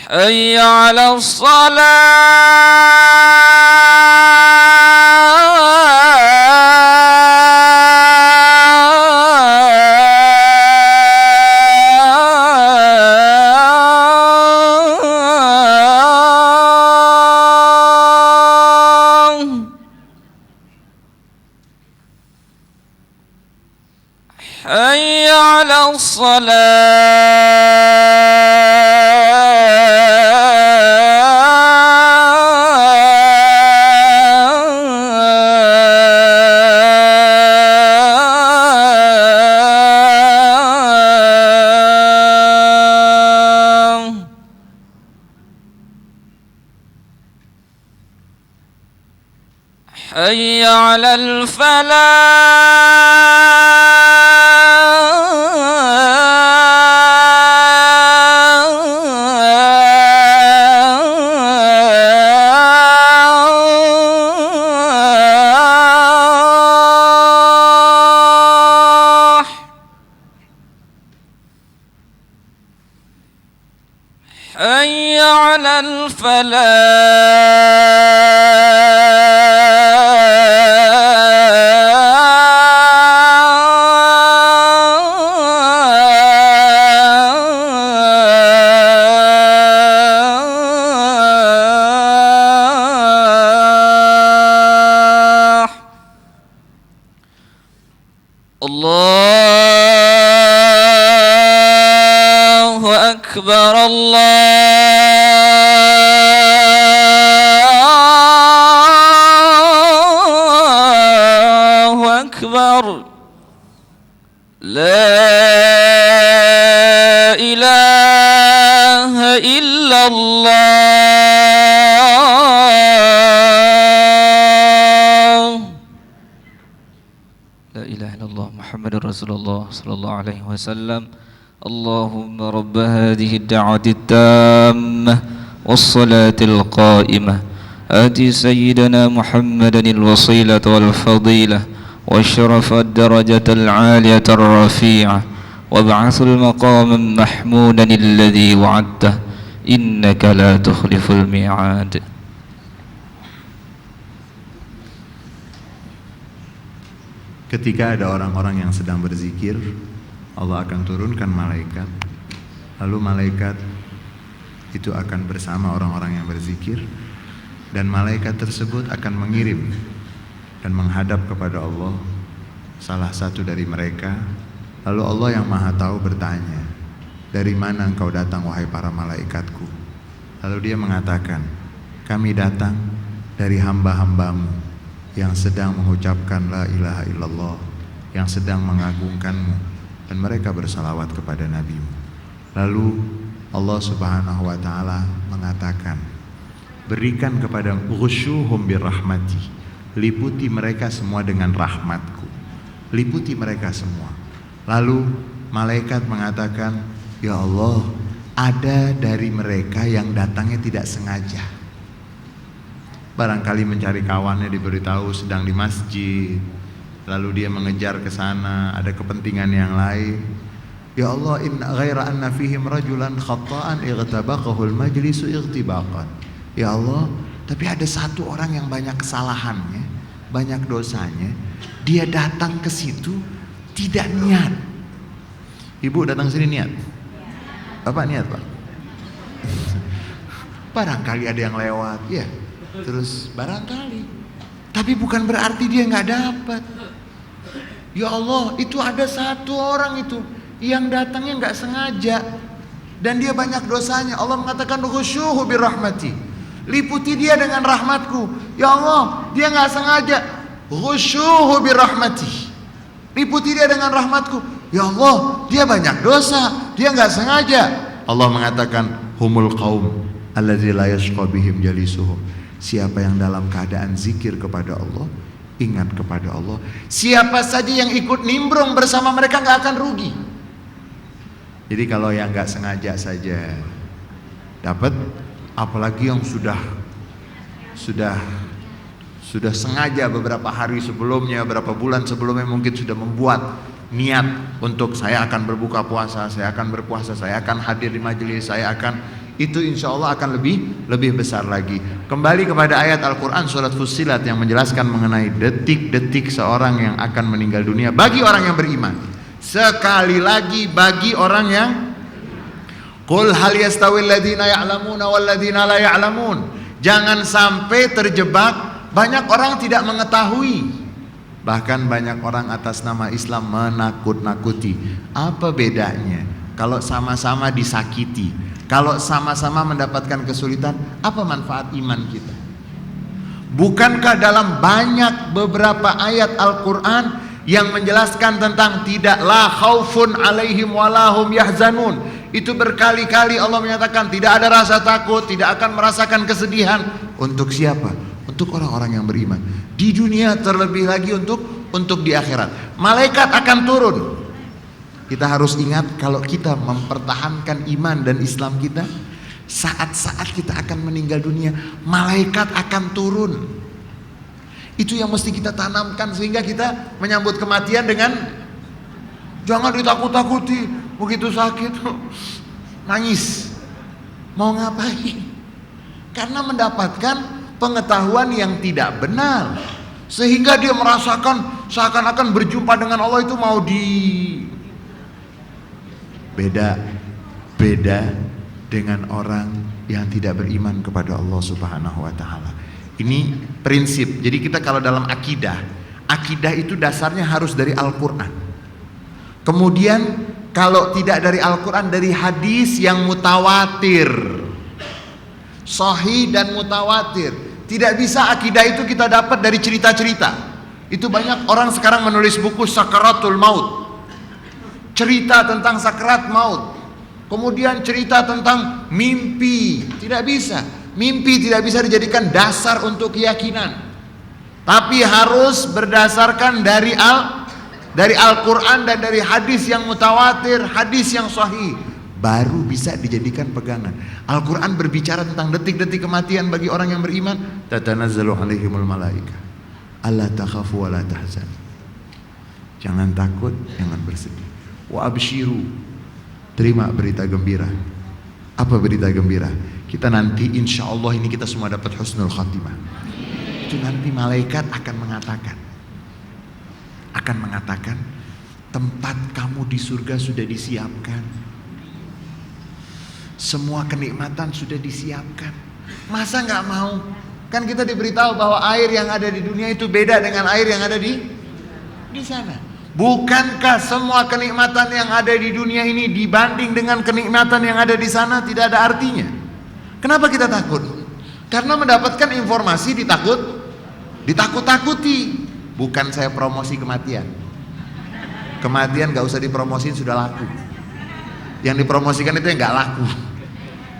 Hayya 'alas salah. Hayya 'alas salah. Hayya 'alal falah. Hayya 'alal falah. Allahu Akbar, Allahu Akbar. La ilaha illallah. La ilaha illallah Muhammadur Rasulullah sallallahu alaihi wasallam. Allahumma rabb hadhihi ad-da'wati at-tammah was-salatil qa'imah ati sayyidina Muhammadan al-wasilah wal fadilah والشرف الدرجة العالية الرفيعة وابعث المقام محمودا الذي وعدته إنك لا تخلف الميعاد. Ketika ada orang-orang yang sedang berzikir, Allah akan turunkan malaikat. Lalu malaikat itu akan bersama orang-orang yang berzikir, dan malaikat tersebut akan mengirim dan menghadap kepada Allah salah satu dari mereka. Lalu Allah yang maha tahu bertanya, dari mana engkau datang wahai para malaikatku? Lalu dia mengatakan, kami datang dari hamba-hambamu yang sedang mengucapkan la ilaha illallah, yang sedang mengagungkanmu, dan mereka bersalawat kepada nabimu. Lalu Allah subhanahu wa ta'ala mengatakan, berikan kepada ghushuhum birrahmati, liputi mereka semua dengan rahmatku, liputi mereka semua. Lalu malaikat mengatakan, ya Allah, ada dari mereka yang datangnya tidak sengaja, barangkali mencari kawannya, diberitahu sedang di masjid, lalu dia mengejar ke sana, ada kepentingan yang lain. Ya Allah, in ghaira anna fihim rajulan khata'an igtabaqahul majlisu igtibaqan. Ya Allah, tapi ada satu orang yang banyak kesalahannya, banyak dosanya, dia datang ke situ tidak niat. Ibu datang sini niat? Bapak niat, Pak? Barangkali ada yang lewat, ya. Terus barangkali, tapi bukan berarti dia nggak dapat. Ya Allah, itu ada satu orang itu yang datangnya nggak sengaja dan dia banyak dosanya. Allah mengatakan khusyuhu birrahmati, liputi dia dengan rahmatku. Ya Allah, dia nggak sengaja. Khusyuhu birrahmati, liputi dia dengan rahmatku. Ya Allah, dia banyak dosa, dia nggak sengaja. Allah mengatakan humul qaum alladzi la yashqa bihim jalisuhum. Siapa yang dalam keadaan zikir kepada Allah, ingat kepada Allah, siapa saja yang ikut nimbrung bersama mereka nggak akan rugi. Jadi kalau yang nggak sengaja saja dapat, apalagi yang sudah sengaja beberapa hari sebelumnya, beberapa bulan sebelumnya mungkin sudah membuat niat untuk saya akan berbuka puasa, saya akan berpuasa, saya akan hadir di majelis, saya akan, itu insya Allah akan lebih besar lagi. Kembali kepada ayat Al-Quran surat Fussilat yang menjelaskan mengenai detik-detik seorang yang akan meninggal dunia bagi orang yang beriman. Sekali lagi, bagi orang yang, qul hal yastawil ladina ya'lamuna wal ladina la ya'lamun. Jangan sampai terjebak. Banyak orang tidak mengetahui, bahkan banyak orang atas nama Islam menakut-nakuti. Apa bedanya kalau sama-sama disakiti, kalau sama-sama mendapatkan kesulitan? Apa manfaat iman kita? Bukankah dalam banyak beberapa ayat Al-Quran yang menjelaskan tentang tidak la khaufun alaihim walahum yahzanun, itu berkali-kali Allah menyatakan tidak ada rasa takut, tidak akan merasakan kesedihan. Untuk siapa? Untuk orang-orang yang beriman di dunia, terlebih lagi untuk di akhirat. Malaikat akan turun. Kita harus ingat, kalau kita mempertahankan iman dan Islam kita, saat-saat kita akan meninggal dunia, malaikat akan turun. Itu yang mesti kita tanamkan, sehingga kita menyambut kematian dengan jangan ditakut-takuti. Begitu sakit nangis, mau ngapain? Karena mendapatkan pengetahuan yang tidak benar, sehingga dia merasakan seakan-akan berjumpa dengan Allah itu mau beda dengan orang yang tidak beriman kepada Allah Subhanahu wa taala. Ini prinsip. Jadi kita kalau dalam akidah itu dasarnya harus dari Al-Qur'an. Kemudian kalau tidak dari Al-Quran, dari hadis yang mutawatir, sahih dan mutawatir. Tidak bisa akidah itu kita dapat dari cerita-cerita. Itu banyak orang sekarang menulis buku Sakaratul Maut, cerita tentang sakaraat maut. Kemudian cerita tentang mimpi. Tidak bisa. Mimpi tidak bisa dijadikan dasar untuk keyakinan, tapi harus berdasarkan dari Al-Quran dan dari hadis yang mutawatir, hadis yang sahih, baru bisa dijadikan pegangan. Al-Quran berbicara tentang detik-detik kematian bagi orang yang beriman. Tatanazzalu alaihimul malaika alla takhafu wa la tahzan. Jangan takut, jangan bersedih. Wa abshiru, terima berita gembira. Apa berita gembira? Kita nanti insya Allah ini kita semua dapat husnul khatimah. Itu nanti malaikat akan mengatakan tempat kamu di surga sudah disiapkan, semua kenikmatan sudah disiapkan. Masa nggak mau? Kan kita diberitahu bahwa air yang ada di dunia itu beda dengan air yang ada di sana. Bukankah semua kenikmatan yang ada di dunia ini dibanding dengan kenikmatan yang ada di sana tidak ada artinya? Kenapa kita takut? Karena mendapatkan informasi ditakut-takuti. Bukan saya promosi kematian. Kematian gak usah dipromosin, sudah laku. Yang dipromosikan itu yang gak laku.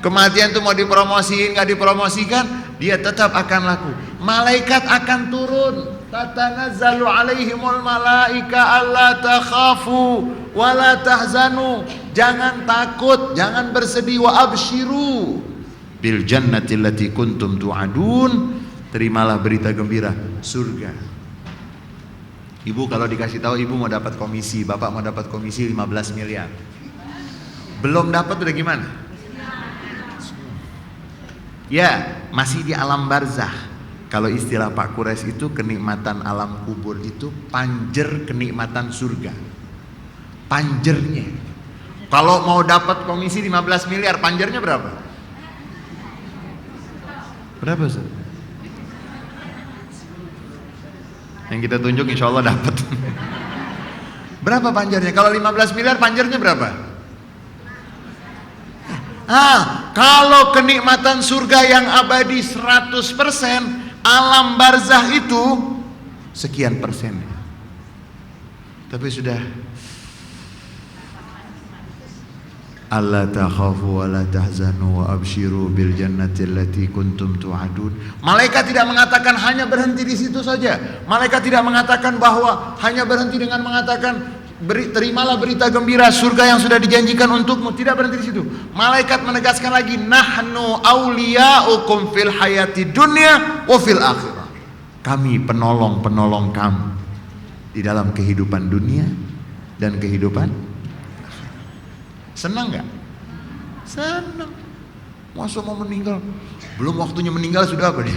Kematian itu mau dipromosiin gak dipromosikan, dia tetap akan laku. Malaikat akan turun. Tatanazzalu alaihimul malaika alla takhafu wa la tahzanu. Jangan takut, jangan bersedih. Wa abshiru bil jannati allati kuntum tu'adun. Terimalah berita gembira surga. Ibu kalau dikasih tahu ibu mau dapat komisi, bapak mau dapat komisi 15 miliar. Belum dapat udah gimana? Ya, masih di alam barzah. Kalau istilah Pak Kures itu kenikmatan alam kubur itu panjer kenikmatan surga. Panjernya. Kalau mau dapat komisi 15 miliar, panjernya berapa? Berapa, Ustaz? Yang kita tunjuk insya Allah dapat. Berapa panjarnya? Kalau 15 miliar panjarnya berapa? Kalau kenikmatan surga yang abadi 100%, alam barzah itu sekian persen. Tapi sudah alla takhafu wa la tahzanu wa abshiru bil jannati allati kuntum tu'adun. Malaikat tidak mengatakan hanya berhenti di situ saja. Malaikat tidak mengatakan bahwa hanya berhenti dengan mengatakan terimalah berita gembira surga yang sudah dijanjikan untukmu. Tidak berhenti di situ. Malaikat menegaskan lagi, nahnu auliyaukum fil hayati dunya wa fil akhirah. Kami penolong-penolong kamu di dalam kehidupan dunia dan kehidupan. Senang gak? Senang. Masa mau meninggal? Belum waktunya meninggal sudah apa dia?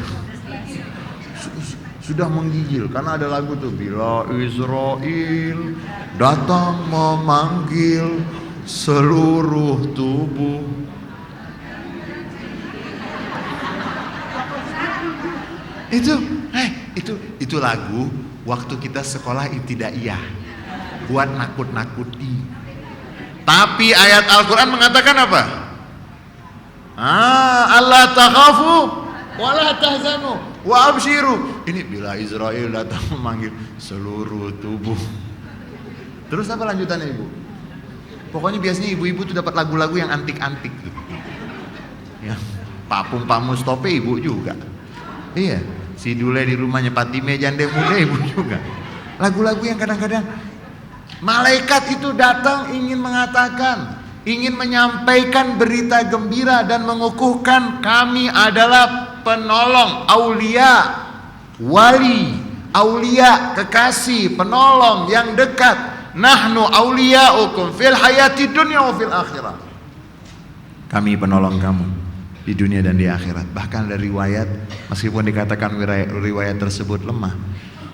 Sudah menggigil. Karena ada lagu tuh, bila Israel datang memanggil seluruh tubuh. Itu lagu waktu kita sekolah ibtidaiyah buat nakut-nakuti. Tapi ayat Al-Quran mengatakan apa? Allah takhafu wa la tahzanu wa abshiru. Ini bila Israel datang memanggil seluruh tubuh. Terus apa lanjutannya ibu? Pokoknya biasanya ibu-ibu tuh dapat lagu-lagu yang antik-antik gitu. Ya, Pak Mustope ibu juga. Iya, si Dule di rumahnya Patime Jande Muda ibu juga. Lagu-lagu yang kadang-kadang malaikat itu datang ingin mengatakan, ingin menyampaikan berita gembira dan mengukuhkan kami adalah penolong, aulia, wali, aulia, kekasih, penolong yang dekat. Nahnu auliyaukum fil hayati dunya wa fil akhirah. Kami penolong kamu di dunia dan di akhirat. Bahkan dari riwayat, meskipun dikatakan riwayat tersebut lemah,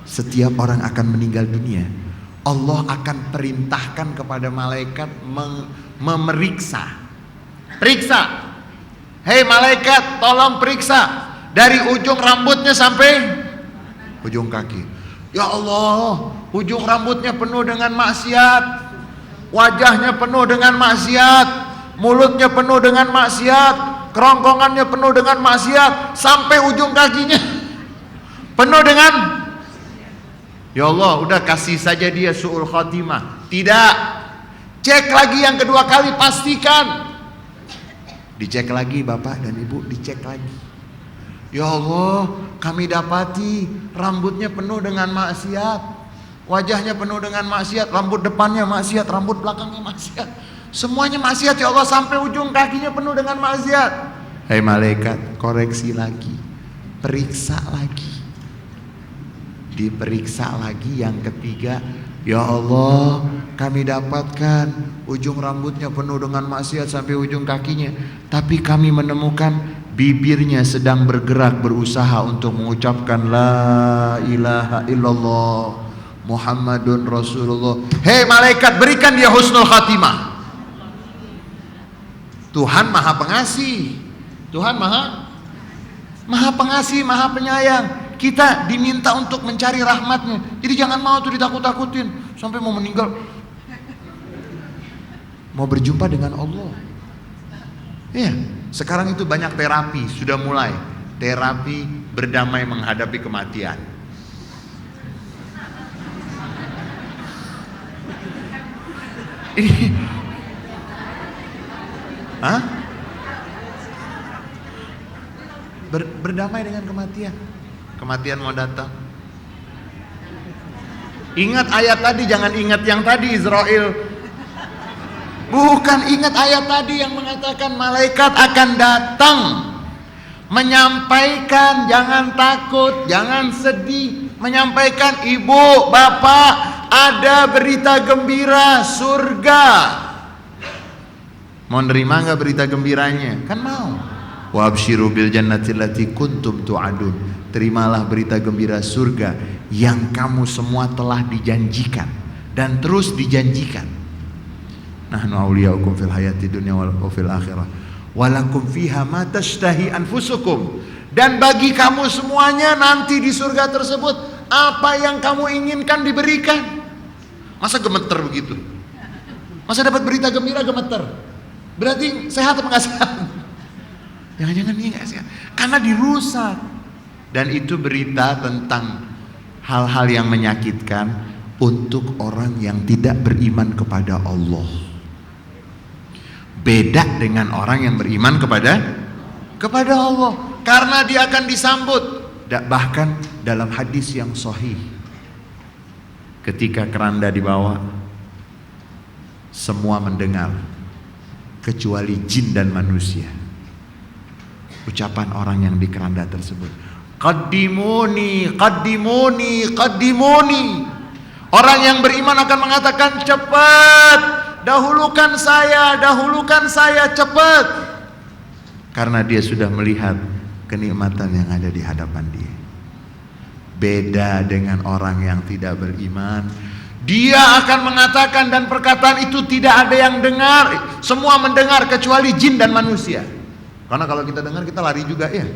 setiap orang akan meninggal dunia, Allah akan perintahkan kepada malaikat memeriksa. Periksa. Hei malaikat, tolong periksa dari ujung rambutnya sampai ujung kaki. Ya Allah, ujung rambutnya penuh dengan maksiat. wajahnya penuh dengan maksiat, mulutnya penuh dengan maksiat, kerongkongannya penuh dengan maksiat, sampai ujung kakinya penuh dengan, ya Allah, udah kasih saja dia su'ul khatimah. Tidak, cek lagi yang kedua kali, pastikan. Dicek lagi Bapak dan Ibu, dicek lagi. Ya Allah, kami dapati rambutnya penuh dengan maksiat, wajahnya penuh dengan maksiat, rambut depannya maksiat, rambut belakangnya maksiat, semuanya maksiat ya Allah, sampai ujung kakinya penuh dengan maksiat. Hai malaikat, koreksi lagi, periksa lagi, diperiksa lagi yang ketiga. Ya Allah, kami dapatkan ujung rambutnya penuh dengan maksiat sampai ujung kakinya, tapi kami menemukan bibirnya sedang bergerak, berusaha untuk mengucapkan la ilaha illallah Muhammadun Rasulullah. Hei malaikat, berikan dia husnul khatimah. Tuhan maha pengasih, Tuhan maha pengasih, maha penyayang. Kita diminta untuk mencari rahmatnya. Jadi jangan mau tuh ditakut-takutin sampai mau meninggal, mau berjumpa dengan Allah. Iya, sekarang itu banyak terapi, sudah mulai terapi berdamai menghadapi kematian. Ini, hah? Berdamai dengan kematian. Kematian mau datang. Ingat ayat tadi, jangan ingat yang tadi Israel. Bukan, ingat ayat tadi yang mengatakan malaikat akan datang menyampaikan, jangan takut, jangan sedih, menyampaikan, ibu, bapak, ada berita gembira, surga. Mau nerima nggak berita gembiranya? Kan mau. Wa absyiru bil jannati allati kuntum tu'adun. Terimalah berita gembira surga yang kamu semua telah dijanjikan dan terus dijanjikan. Nahnu awliyaukum fil hayati dunya wa fil akhirah. Walakum fiha ma tashtahi anfusukum. Dan bagi kamu semuanya nanti di surga tersebut apa yang kamu inginkan diberikan. Masa gemeter begitu? Masa dapat berita gembira gemeter? Berarti sehat apa nggak sehat? Jangan-jangan ini nggak sehat karena dirusak. Dan itu berita tentang hal-hal yang menyakitkan untuk orang yang tidak beriman kepada Allah. Beda dengan orang yang beriman kepada Allah, karena dia akan disambut. Bahkan dalam hadis yang sahih, ketika keranda dibawa, semua mendengar kecuali jin dan manusia. Ucapan orang yang di keranda tersebut, qaddimuni, qaddimuni, qaddimuni. Orang yang beriman akan mengatakan, cepat, dahulukan saya, cepat. Karena dia sudah melihat kenikmatan yang ada di hadapan dia. Beda dengan orang yang tidak beriman, dia akan mengatakan, dan perkataan itu tidak ada yang dengar, semua mendengar kecuali jin dan manusia. Karena kalau kita dengar kita lari juga ya.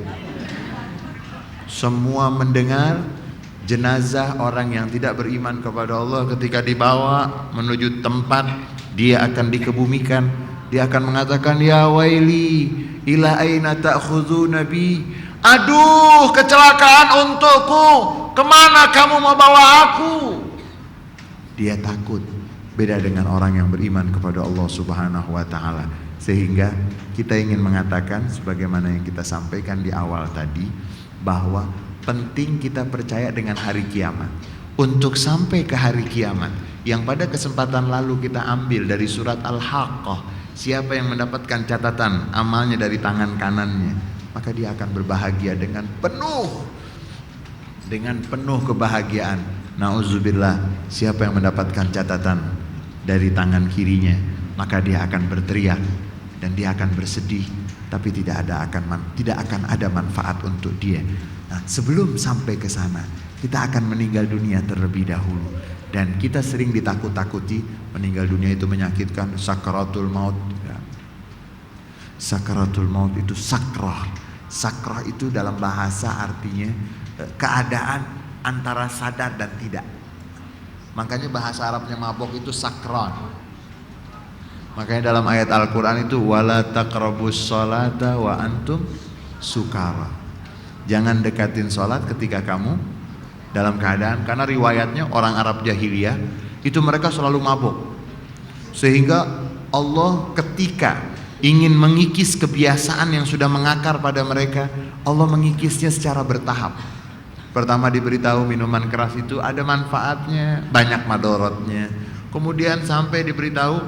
Semua mendengar. Jenazah orang yang tidak beriman kepada Allah ketika dibawa menuju tempat dia akan dikebumikan, dia akan mengatakan, ya waili ila aina ta'khuduna bi. Aduh, kecelakaan untukku, kemana kamu mau bawa aku? Dia takut. Beda dengan orang yang beriman kepada Allah Subhanahu wa ta'ala. Sehingga kita ingin mengatakan, sebagaimana yang kita sampaikan di awal tadi, bahwa penting kita percaya dengan hari kiamat. Untuk sampai ke hari kiamat yang pada kesempatan lalu kita ambil dari surat Al-Haqqah, siapa yang mendapatkan catatan amalnya dari tangan kanannya, maka dia akan berbahagia dengan penuh kebahagiaan. Nauzubillah, siapa yang mendapatkan catatan dari tangan kirinya, maka dia akan berteriak dan dia akan bersedih, tapi tidak akan ada manfaat untuk dia. Nah, sebelum sampai ke sana, kita akan meninggal dunia terlebih dahulu. Dan kita sering ditakut-takuti, meninggal dunia itu menyakitkan, sakaratul maut. Sakaratul maut itu sakrah. Sakrah itu dalam bahasa artinya keadaan antara sadar dan tidak. Makanya bahasa Arabnya mabok itu sakron. Makanya dalam ayat Al-Quran itu wala taqrabus sholata wa antum sukara. Jangan dekatin sholat ketika kamu dalam keadaan, karena riwayatnya orang Arab jahiliyah itu mereka selalu mabuk. Sehingga Allah ketika ingin mengikis kebiasaan yang sudah mengakar pada mereka, Allah mengikisnya secara bertahap. Pertama diberitahu minuman keras itu ada manfaatnya, banyak madorotnya. Kemudian sampai diberitahu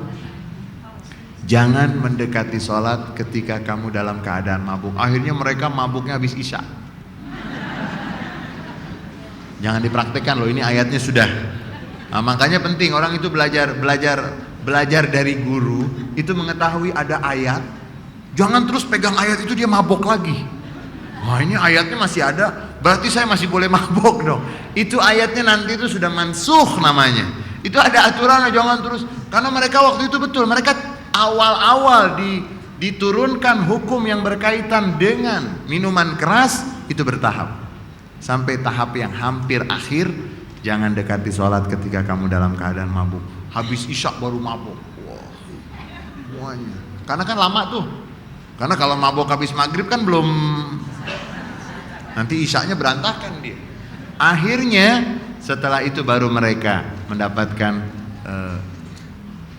jangan mendekati sholat ketika kamu dalam keadaan mabuk. Akhirnya mereka mabuknya habis isya. Jangan dipraktekkan loh, ini ayatnya sudah. Nah, makanya penting orang itu belajar dari guru itu mengetahui ada ayat. Jangan terus pegang ayat itu dia mabuk lagi. Wah, ini ayatnya masih ada, berarti saya masih boleh mabuk dong. Itu ayatnya nanti itu sudah mansuh namanya. Itu ada aturannya, jangan terus. Karena mereka waktu itu betul, mereka awal-awal diturunkan hukum yang berkaitan dengan minuman keras itu bertahap. Sampai tahap yang hampir akhir, jangan dekati sholat ketika kamu dalam keadaan mabuk. Habis isya baru mabuk. Wah, semuanya. Karena kan lama tuh. Karena kalau mabuk habis maghrib kan belum, nanti isyanya berantakan dia. Akhirnya setelah itu baru mereka mendapatkan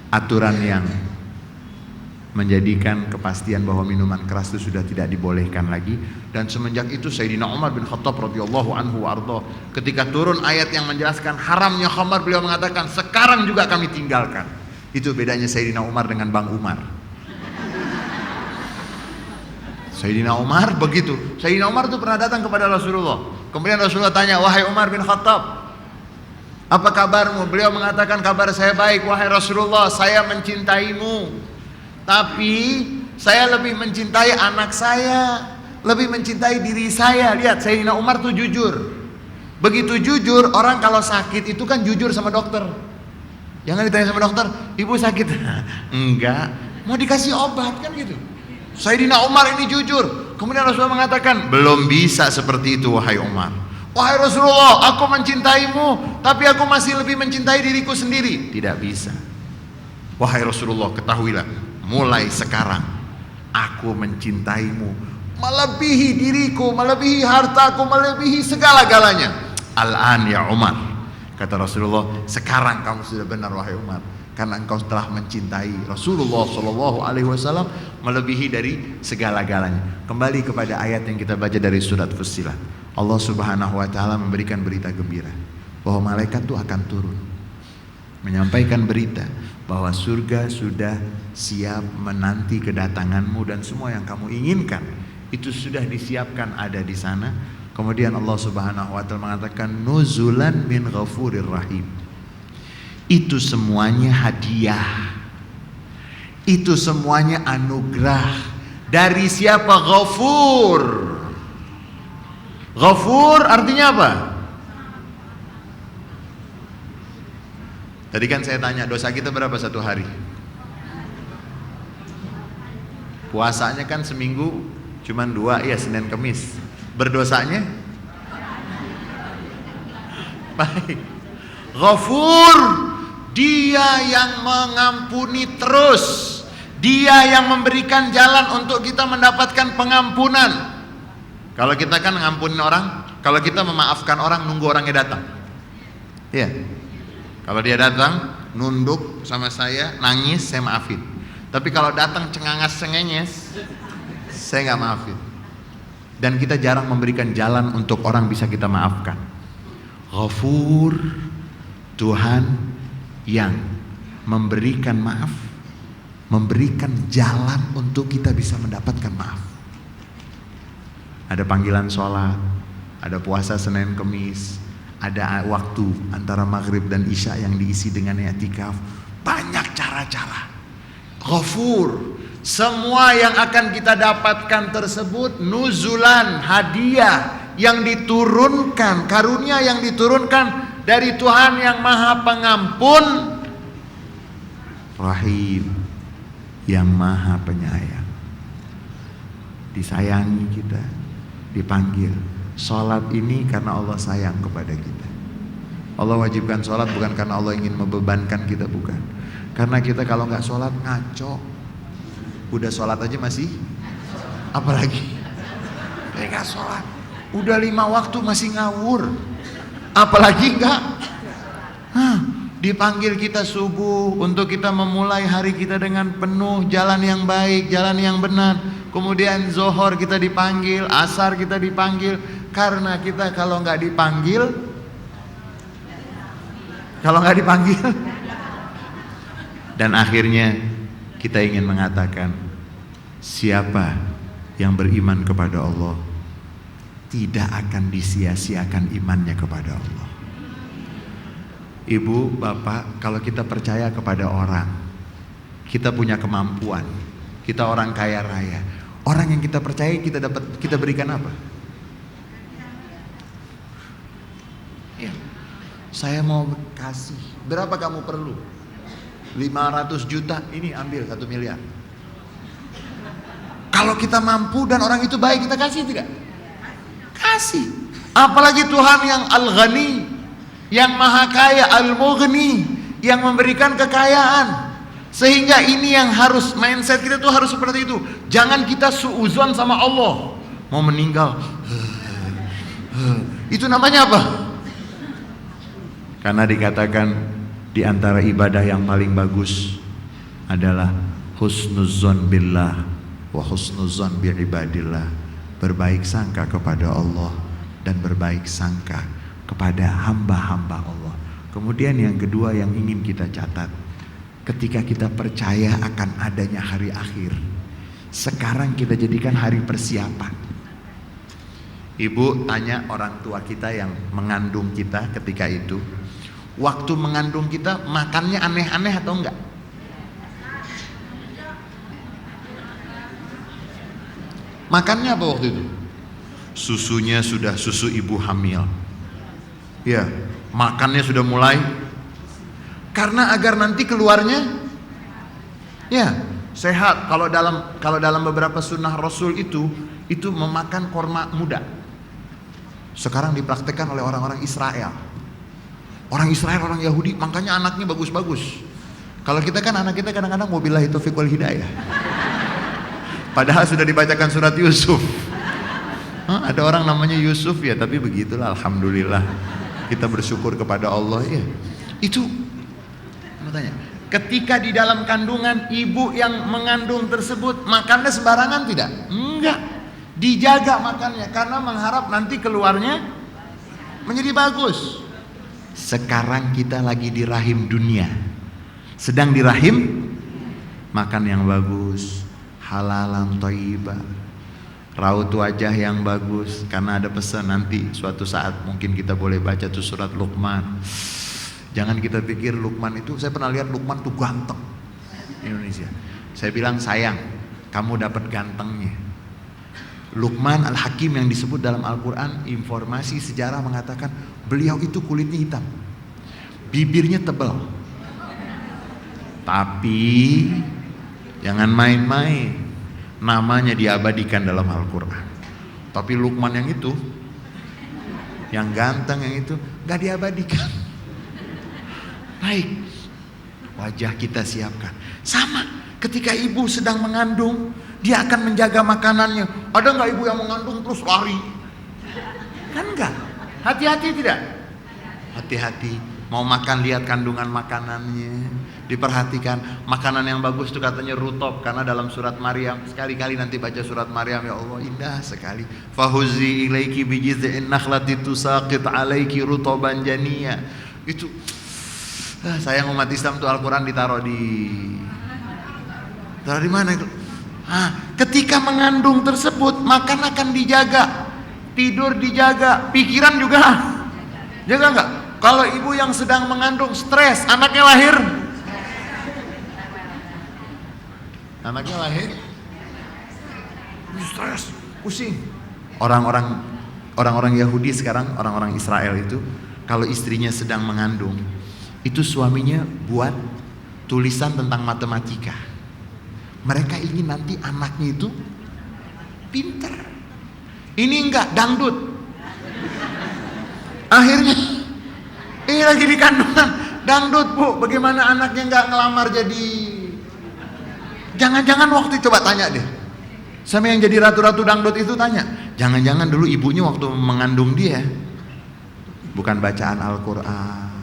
aturan yang menjadikan kepastian bahwa minuman keras itu sudah tidak dibolehkan lagi. Dan semenjak itu Sayyidina Umar bin Khattab radhiyallahu anhu warḍah, ketika turun ayat yang menjelaskan haramnya khamar, beliau mengatakan sekarang juga kami tinggalkan. Itu bedanya Sayyidina Umar dengan Bang Umar. Sayyidina Umar begitu. Sayyidina Umar itu pernah datang kepada Rasulullah. Kemudian Rasulullah tanya, wahai Umar bin Khattab, apa kabarmu? Beliau mengatakan kabar saya baik. Wahai Rasulullah, saya mencintaimu, tapi saya lebih mencintai anak saya, lebih mencintai diri saya. Lihat, Sayyidina Umar tuh jujur. Begitu jujur, orang kalau sakit itu kan jujur sama dokter. Jangan ditanya sama dokter, ibu sakit? Enggak, mau dikasih obat kan gitu. Sayyidina Umar ini jujur. Kemudian Rasulullah mengatakan, belum bisa seperti itu wahai Umar. Wahai Rasulullah, aku mencintaimu, tapi aku masih lebih mencintai diriku sendiri. Tidak bisa. Wahai Rasulullah, ketahuilah, mulai sekarang aku mencintaimu melebihi diriku, melebihi hartaku, melebihi segala-galanya. Al-an ya Umar, kata Rasulullah, sekarang kamu sudah benar wahai Umar, karena engkau telah mencintai Rasulullah SAW melebihi dari segala-galanya. Kembali kepada ayat yang kita baca dari surat Fussilat. Allah Subhanahu wa taala memberikan berita gembira bahwa malaikat itu akan turun menyampaikan berita bahwa surga sudah siap menanti kedatanganmu, dan semua yang kamu inginkan itu sudah disiapkan ada di sana. Kemudian Allah Subhanahu wa taala mengatakan nuzulan min ghafurir rahim. Itu semuanya hadiah. Itu semuanya anugerah dari siapa? Ghafur. Ghafur artinya apa? Tadi kan saya tanya, dosa kita berapa satu hari? Puasanya kan seminggu cuman 2, ya Senin Kemis. Berdosanya? Baik. Ghafur, dia yang mengampuni terus. Dia yang memberikan jalan untuk kita mendapatkan pengampunan. Kalau kita kan ngampunin orang, kalau kita memaafkan orang nunggu orangnya datang. Iya. Kalau dia datang, nunduk sama saya, nangis, saya maafin. Tapi kalau datang cengangas cengenyes, saya nggak maafin. Dan kita jarang memberikan jalan untuk orang bisa kita maafkan. Ghafur, Tuhan yang memberikan maaf, memberikan jalan untuk kita bisa mendapatkan maaf. Ada panggilan sholat, ada puasa Senin Kemis, ada waktu antara maghrib dan isya yang diisi dengan i'tikaf. Banyak cara-cara. Ghafur, semua yang akan kita dapatkan tersebut nuzulan, hadiah yang diturunkan, karunia yang diturunkan dari Tuhan yang Maha Pengampun, Rahim, yang Maha Penyayang. Disayangi kita, dipanggil. Sholat ini karena Allah sayang kepada kita. Allah wajibkan sholat bukan karena Allah ingin membebankan kita, bukan. Karena kita kalau nggak sholat ngaco. Udah sholat aja masih, apalagi nggak sholat. Udah 5 waktu masih ngawur, apalagi nggak. Dipanggil kita subuh untuk kita memulai hari kita dengan penuh jalan yang baik, jalan yang benar. Kemudian zohor kita dipanggil, asar kita dipanggil. Karena kita kalau nggak dipanggil, dan akhirnya kita ingin mengatakan, siapa yang beriman kepada Allah tidak akan disia-siakan imannya kepada Allah. Ibu, bapak, kalau kita percaya kepada orang, kita punya kemampuan, kita orang kaya raya, orang yang kita percaya kita berikan apa? Ya, saya mau kasih. Berapa kamu perlu? 500 juta, ini ambil 1 miliar. Kalau kita mampu dan orang itu baik, kita kasih tidak? Kasih. Apalagi Tuhan yang Al-Ghani, yang Maha Kaya, Al-Mughni, yang memberikan kekayaan. Sehingga ini yang harus, mindset kita tuh harus seperti itu. Jangan kita suuzon sama Allah. Mau meninggal, itu namanya apa? Karena dikatakan di antara ibadah yang paling bagus adalah husnuzon billah wa husnuzon bi ibadillah, berbaik sangka kepada Allah dan berbaik sangka kepada hamba-hamba Allah. Kemudian yang kedua yang ingin kita catat, ketika kita percaya akan adanya hari akhir, sekarang kita jadikan hari persiapan. Ibu tanya orang tua kita yang mengandung kita ketika itu, waktu mengandung kita makannya aneh-aneh atau enggak? Makannya apa waktu itu? Susunya sudah susu ibu hamil. Ya, makannya sudah mulai. Karena agar nanti keluarnya ya sehat. Kalau dalam beberapa sunnah Rasul itu memakan korma muda. Sekarang dipraktekkan oleh orang-orang Israel. Orang Israel, orang Yahudi, makanya anaknya bagus-bagus. Kalau kita kan anak kita kadang-kadang wabillahi taufiq wal hidayah. Padahal sudah dibacakan surat Yusuf. Ada orang namanya Yusuf ya, tapi begitulah, alhamdulillah. Kita bersyukur kepada Allah ya. Itu mau tanya, ketika di dalam kandungan ibu yang mengandung tersebut makannya sembarangan tidak? Enggak. Dijaga makannya karena mengharap nanti keluarnya menjadi bagus. Sekarang kita lagi di rahim dunia, sedang di rahim, makan yang bagus, halalan thayyibah, raut wajah yang bagus. Karena ada pesan nanti suatu saat mungkin kita boleh baca tuh surat Luqman. Jangan kita pikir Luqman itu, saya pernah lihat Luqman tuh ganteng Indonesia. Saya bilang sayang, kamu dapat gantengnya. Luqman Al-Hakim yang disebut dalam Al-Quran, informasi sejarah mengatakan beliau itu kulitnya hitam, bibirnya tebal. Tapi jangan main-main, namanya diabadikan dalam Al-Quran. Tapi Luqman yang itu, yang ganteng yang itu, gak diabadikan. Baik, wajah kita siapkan. Sama, ketika ibu sedang mengandung, dia akan menjaga makanannya. Ada nggak ibu yang mengandung terus lari? Kan enggak. Hati-hati tidak? Hati-hati. Mau makan, lihat kandungan makanannya. Diperhatikan. Makanan yang bagus itu katanya rutop. Karena dalam surat Maryam, sekali-kali nanti baca surat Maryam, ya Allah indah sekali. Fahuzi ilaiki bijiz'in nakhlati tusaqit alaiki rutoban janiya. Itu sayang umat Islam tuh Al-Quran ditaruh di mana itu? Ketika mengandung tersebut, makan akan dijaga, tidur dijaga, pikiran juga jaga enggak? Kalau ibu yang sedang mengandung stres, anaknya lahir stres, pusing. Orang-orang Yahudi sekarang, orang-orang Israel itu, kalau istrinya sedang mengandung, itu suaminya buat tulisan tentang matematika. Mereka ingin nanti anaknya itu pinter. Ini enggak, dangdut. Akhirnya ini lagi di kandungan, Dangdut Bu, bagaimana anaknya nggak ngelamar jadi? Jangan-jangan waktu itu, coba tanya deh, sama yang jadi ratu-ratu dangdut itu tanya, jangan-jangan dulu ibunya waktu mengandung dia bukan bacaan Al-Quran.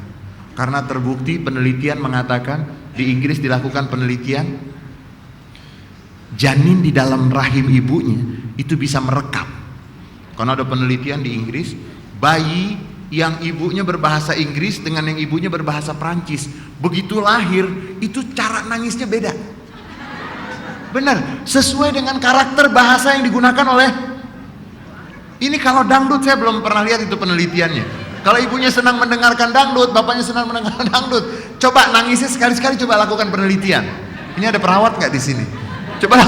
Karena terbukti penelitian mengatakan, di Inggris dilakukan penelitian, janin di dalam rahim ibunya itu bisa merekam. Karena ada penelitian di Inggris, bayi yang ibunya berbahasa Inggris dengan yang ibunya berbahasa Prancis, begitu lahir itu cara nangisnya beda. Benar, sesuai dengan karakter bahasa yang digunakan oleh. Ini kalau dangdut saya belum pernah lihat itu penelitiannya. Kalau ibunya senang mendengarkan dangdut, bapaknya senang mendengarkan dangdut, coba nangisnya sekali-sekali, coba lakukan penelitian. Ini ada perawat nggak di sini? Coba,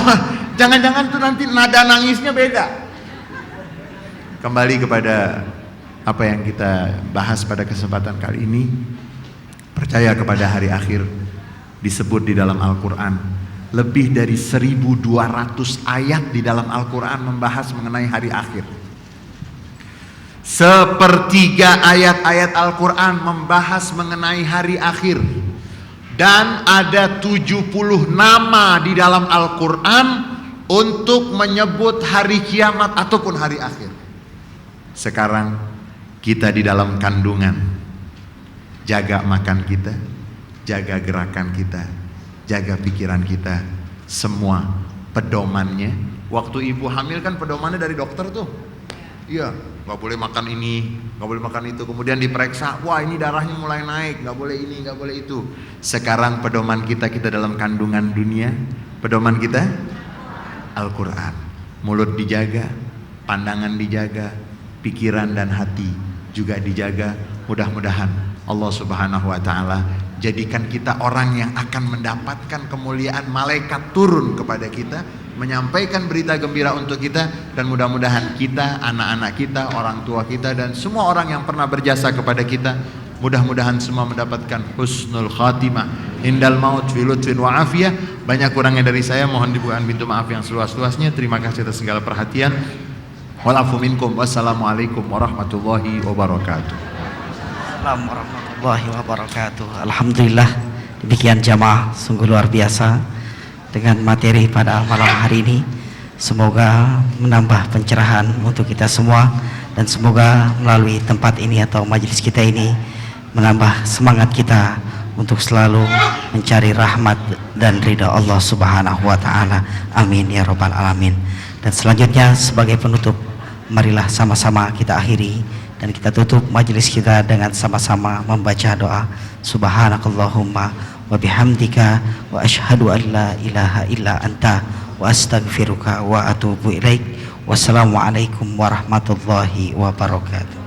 jangan-jangan tuh nanti nada nangisnya beda. Kembali kepada apa yang kita bahas pada kesempatan kali ini, percaya kepada hari akhir disebut di dalam Al-Quran. Lebih dari 1.200 ayat di dalam Al-Quran membahas mengenai hari akhir. Sepertiga ayat-ayat Al-Quran membahas mengenai hari akhir. Dan ada 70 nama di dalam Al-Quran untuk menyebut hari kiamat ataupun hari akhir. Sekarang kita di dalam kandungan, jaga makan kita, jaga gerakan kita, jaga pikiran kita, semua pedomannya. Waktu ibu hamil kan pedomannya dari dokter tuh. Iya, nggak boleh makan ini, nggak boleh makan itu. Kemudian diperiksa, wah ini darahnya mulai naik, nggak boleh ini, nggak boleh itu. Sekarang pedoman kita dalam kandungan dunia, pedoman kita Al-Quran. Mulut dijaga, pandangan dijaga, pikiran dan hati juga dijaga. Mudah-mudahan Allah Subhanahu wa Ta'ala jadikan kita orang yang akan mendapatkan kemuliaan, malaikat turun kepada kita, menyampaikan berita gembira untuk kita, dan mudah-mudahan kita, anak-anak kita, orang tua kita, dan semua orang yang pernah berjasa kepada kita, mudah-mudahan semua mendapatkan husnul khatimah indal maut fi lutfin wa afiyah. Banyak kurangnya dari saya, mohon dibukakan pintu maaf yang seluas-luasnya. Terima kasih atas segala perhatian. Walafu minkum. Wassalamualaikum warahmatullahi wabarakatuh. Assalamualaikum warahmatullahi wabarakatuh. Alhamdulillah, demikian jamaah, sungguh luar biasa dengan materi pada malam hari ini. Semoga menambah pencerahan untuk kita semua, dan semoga melalui tempat ini atau majelis kita ini menambah semangat kita untuk selalu mencari rahmat dan ridha Allah Subhanahu wa Ta'ala. Amin ya rabbal alamin. Dan selanjutnya sebagai penutup, marilah sama-sama kita akhiri dan kita tutup majelis kita dengan sama-sama membaca doa. Subhanakallahumma wa bihamdika wa asyhadu an la ilaha illa anta wa astaghfiruka wa atubu ilaik. Wassalamualaikum warahmatullahi wabarakatuh.